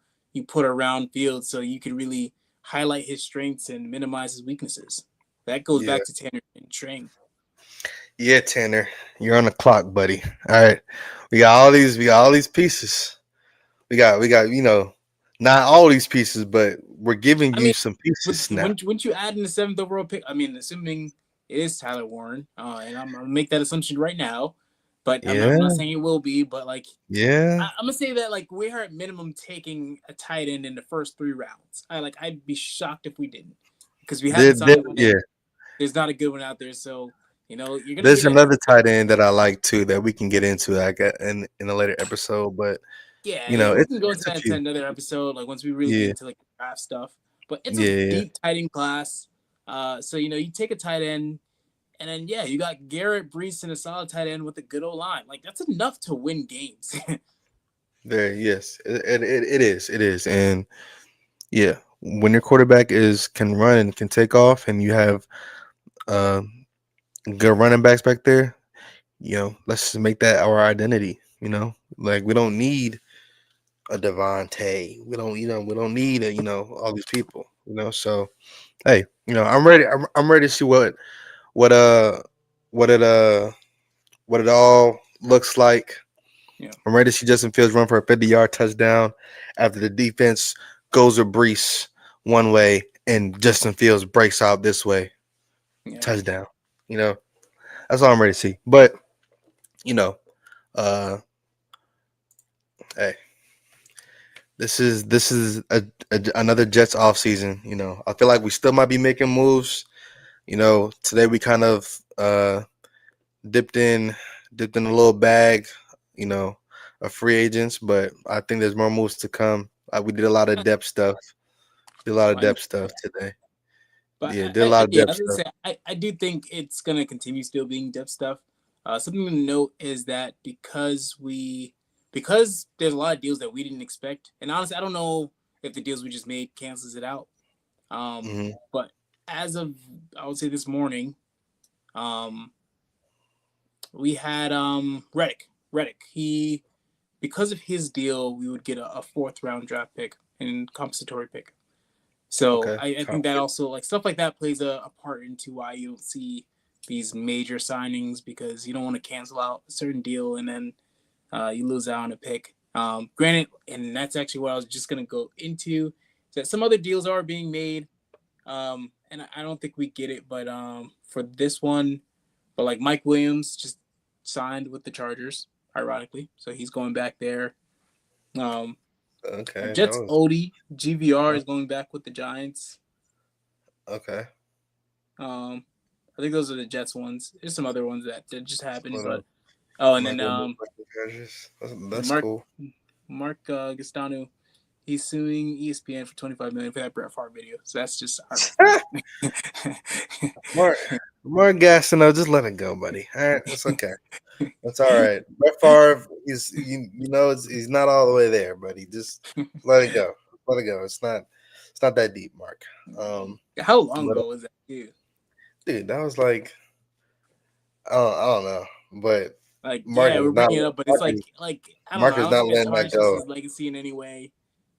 put around Fields so you can really highlight his strengths and minimize his weaknesses. That goes Yeah. back to Tanner and Trang. Yeah, Tanner. You're on the clock, buddy. All right. We got all these pieces. We got not all these pieces, but we're giving I you mean, some pieces now. wouldn't you add in the 7th overall pick? I mean, assuming it is Tyler Warren, and I'm gonna make that assumption right now, but I'm not Yeah. saying it will be. But, like, Yeah. I'm gonna say that, like, we're at minimum taking a tight end in the first 3 rounds. I'd be shocked if we didn't, because we haven't signed one. Yeah. There's not a good one out there, so you're gonna There's get another tight end that I like too that we can get into in a later episode, but yeah, we can go into it's a that into few. another episode, like, once we really get Yeah. into, like, draft stuff. But it's a Yeah. deep tight end class. So you take a tight end, and then you got Garrett, Brees, and a solid tight end with a good O line. Like, that's enough to win games. There, yes, it is, and yeah, when your quarterback can run and can take off, and you have uh, good running backs back there, let's just make that our identity. Like we don't need a Devontae, we don't need all these people. So hey, I'm ready. I'm ready to see what uh what it what it all looks like. Yeah. I'm ready to see Justin Fields run for a 50-yard touchdown after the defense goes a breeze one way and Justin Fields breaks out this way. Yeah. Touchdown. You know, that's all I'm ready to see. But, you know, uh hey, this is another Jets off season. I feel like we still might be making moves. Today we kind of dipped in dipped in a little bag, you know, of free agents, but I think there's more moves to come. We did a lot of depth stuff. Did a lot Oh, of I know. depth stuff today. But Yeah, did a lot of yeah, depth as I stuff. say, I do think it's gonna continue still being depth stuff. Something to note is that because there's a lot of deals that we didn't expect, and honestly, I don't know if the deals we just made cancels it out. Hmm. But as of I would say this morning, um, we had Reddick. Reddick. He because of his deal, we would get a fourth round draft pick and compensatory pick. So Okay. I think that also like stuff like that plays a part into why you don't see these major signings because you don't want to cancel out a certain deal and then you lose out on a pick. Granted, and that's actually what I was just gonna go into. Is that some other deals are being made, and I don't think we get it, but for this one, but like Mike Williams just signed with the Chargers, ironically, so he's going back there. Um, Okay. That Jets was Odie GVR is going back with the Giants. okay. Um, I think those are the Jets ones. There's some other ones that just happened, What but up? oh, and then Michael Rodriguez. That's Mark cool. Mark Gastano, he's suing ESPN for 25 million for that Brett Favre video. So that's just heartbreaking. Mark Mark Gastineau, just let it go, buddy. All right, it's okay. That's all right. Brett Favre is he's not all the way there, buddy. Just let it go. Let it go. It's not that deep, Mark. How long But ago was that, dude? dude, that was like I don't know, but Like, Mark yeah, is we're not bringing it up, but it's Mark is, like I don't know. Mark I is don't not think that letting that tarnishes go. his legacy in any way.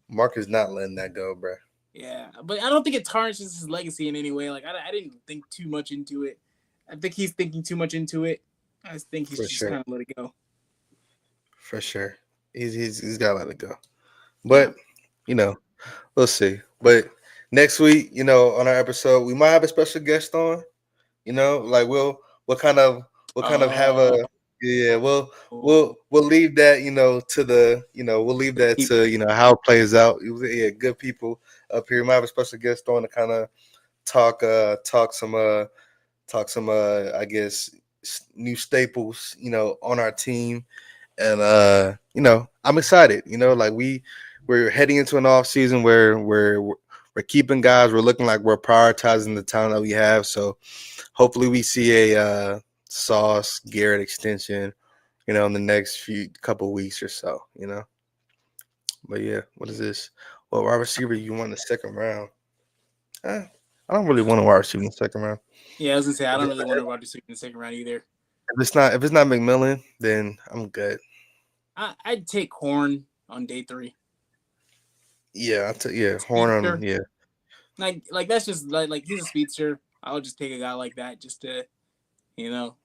Mark is not letting that go, bro. Yeah, but I don't think it tarnishes his legacy in any way. Like, I didn't think too much into it. I think he's thinking too much into it. I think he's For just sure, kind of let it go. for sure. He's got to let it go. Yeah. But you know, we'll see. But next week, on our episode, we might have a special guest on. Like we'll kind of have Oh, a yeah, we'll leave that, we'll leave that keep to, how it plays out. Yeah, good people up here. We might have a special guest on to kind of talk some I guess new staples, on our team. And I'm excited, like we're heading into an off season where we're keeping guys, we're looking like we're prioritizing the talent that we have. So hopefully we see a Sauce Garrett extension, in the next few couple weeks or so, But yeah, what is this? Well, wide receiver you want in the second round? I don't really want a wide receiver in the second round. Yeah, I was gonna say I If don't it's really want to ride in the second round either. not McMillan, then I'm good. I'd take Horn on day 3. Yeah, Horn on, Speedster, yeah, like that's just like he's a speedster. I would just take a guy like that just to you know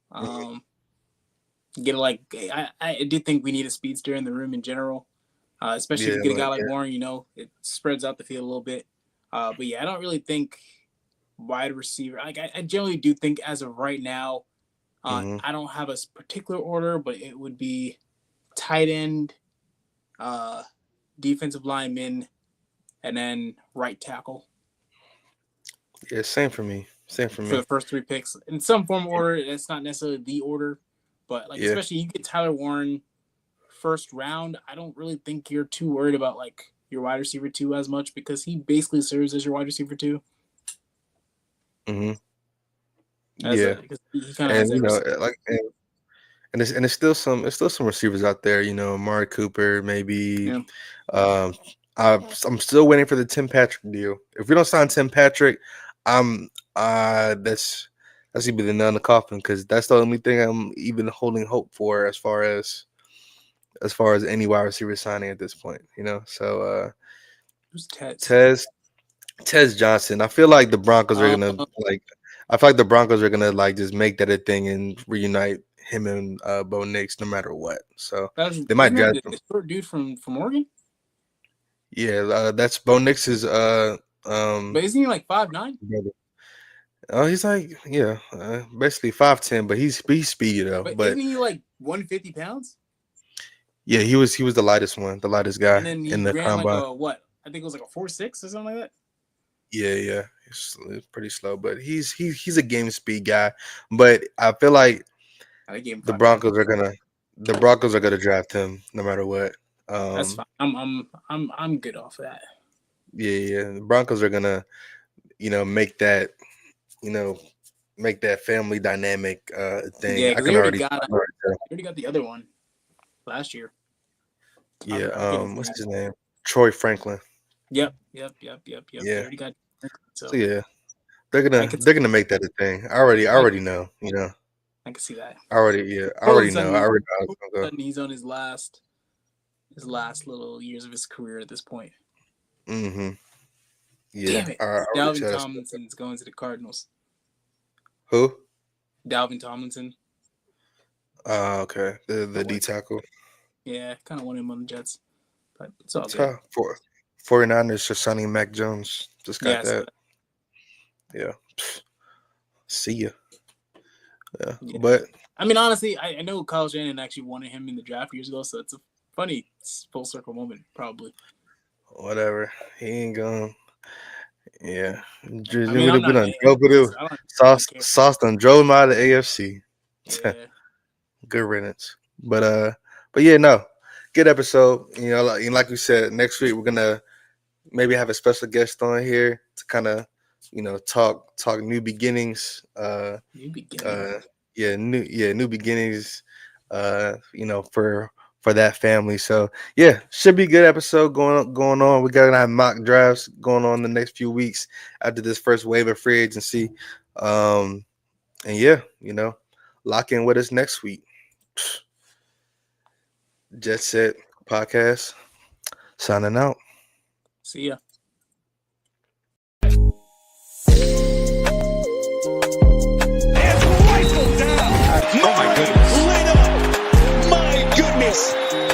get like I do think we need a speedster in the room in general, especially if yeah, you get a guy like like Warren. It spreads out the field a little bit. But yeah, I don't really think wide receiver. Like I generally do think as of right now, hmm I don't have a particular order, but it would be tight end, uh, defensive lineman, and then right tackle yeah, same for me. Same for for me. the first 3 picks in some form of order. That's not necessarily the order, but like Yeah. especially you get Tyler Warren first round. I don't really think you're too worried about like your wide receiver 2 as much because he basically serves as your wide receiver 2 hmm as a Yeah. because he kind of has And that receiver. it's still some receivers out there, Amari Cooper, maybe. Yeah. Um, I'm still waiting for the Tim Patrick deal. If we don't sign Tim Patrick, I'm that's gonna be the nail in the coffin because that's the only thing I'm even holding hope for as far as any wide receiver signing at this point. So Who's Tez? Tez, Tez Johnson. I feel like the Broncos are gonna Uh, like. I feel like the Broncos are gonna like just make that a thing and reunite him and Bo Nix no matter what. So that's they isn't might that draft him. the short dude from Oregon? Yeah, that's Bo Nix's But isn't he like 5'9"? brother. Oh, he's like basically 5'10", but he's speedy though. But But isn't he like 150 pounds? yeah, he was the lightest one, the lightest guy And then in he the ran like combine. a what? I think it was like a 4.6 or something like that. Yeah, it's pretty slow, but he's a game speed guy. But I feel like I gave him the 5'10". Broncos are gonna draft him no matter what. That's fine. I'm good off of that. Yeah. The Broncos are gonna, make that, make that family dynamic thing. Yeah, I because can they already tell. already got the other one last year. Yeah. I forget his What's name. his name? Troy Franklin. Yep. Yeah. They already got. So yeah, I could they're gonna make that a thing. I already know. I can see that. I already know. I already know how it's gonna go. He's on his last little years of his career at this point. Mm-hmm. Yeah. Damn it. I already Dalvin tell- Tomlinson's going to the Cardinals. Who? Dalvin Tomlinson. Okay. The D tackle. Yeah, kind of want him on the Jets, but it's all good. 49ers just signing Mac Jones. Just got Yeah, that. Yeah. See ya. Yeah. Yeah. But I mean, honestly, I know Kyle Shanahan actually wanted him in the draft years ago, so it's a funny full circle moment, probably. whatever. He ain't going. Yeah. I mean, I'm not mad. Sauce done drove him out of the AFC. Yeah. Good riddance. But yeah, no. Good episode. Like we said, next week we're gonna maybe have a special guest on here to kind of, talk new beginnings. New beginning. New beginnings. For that family. So yeah, should be a good episode going on. We're gonna have mock drafts going on the next few weeks after this first wave of free agency. And yeah, lock in with us next week. JetSet podcast signing out. See ya. Oh my goodness. Lit up. My goodness.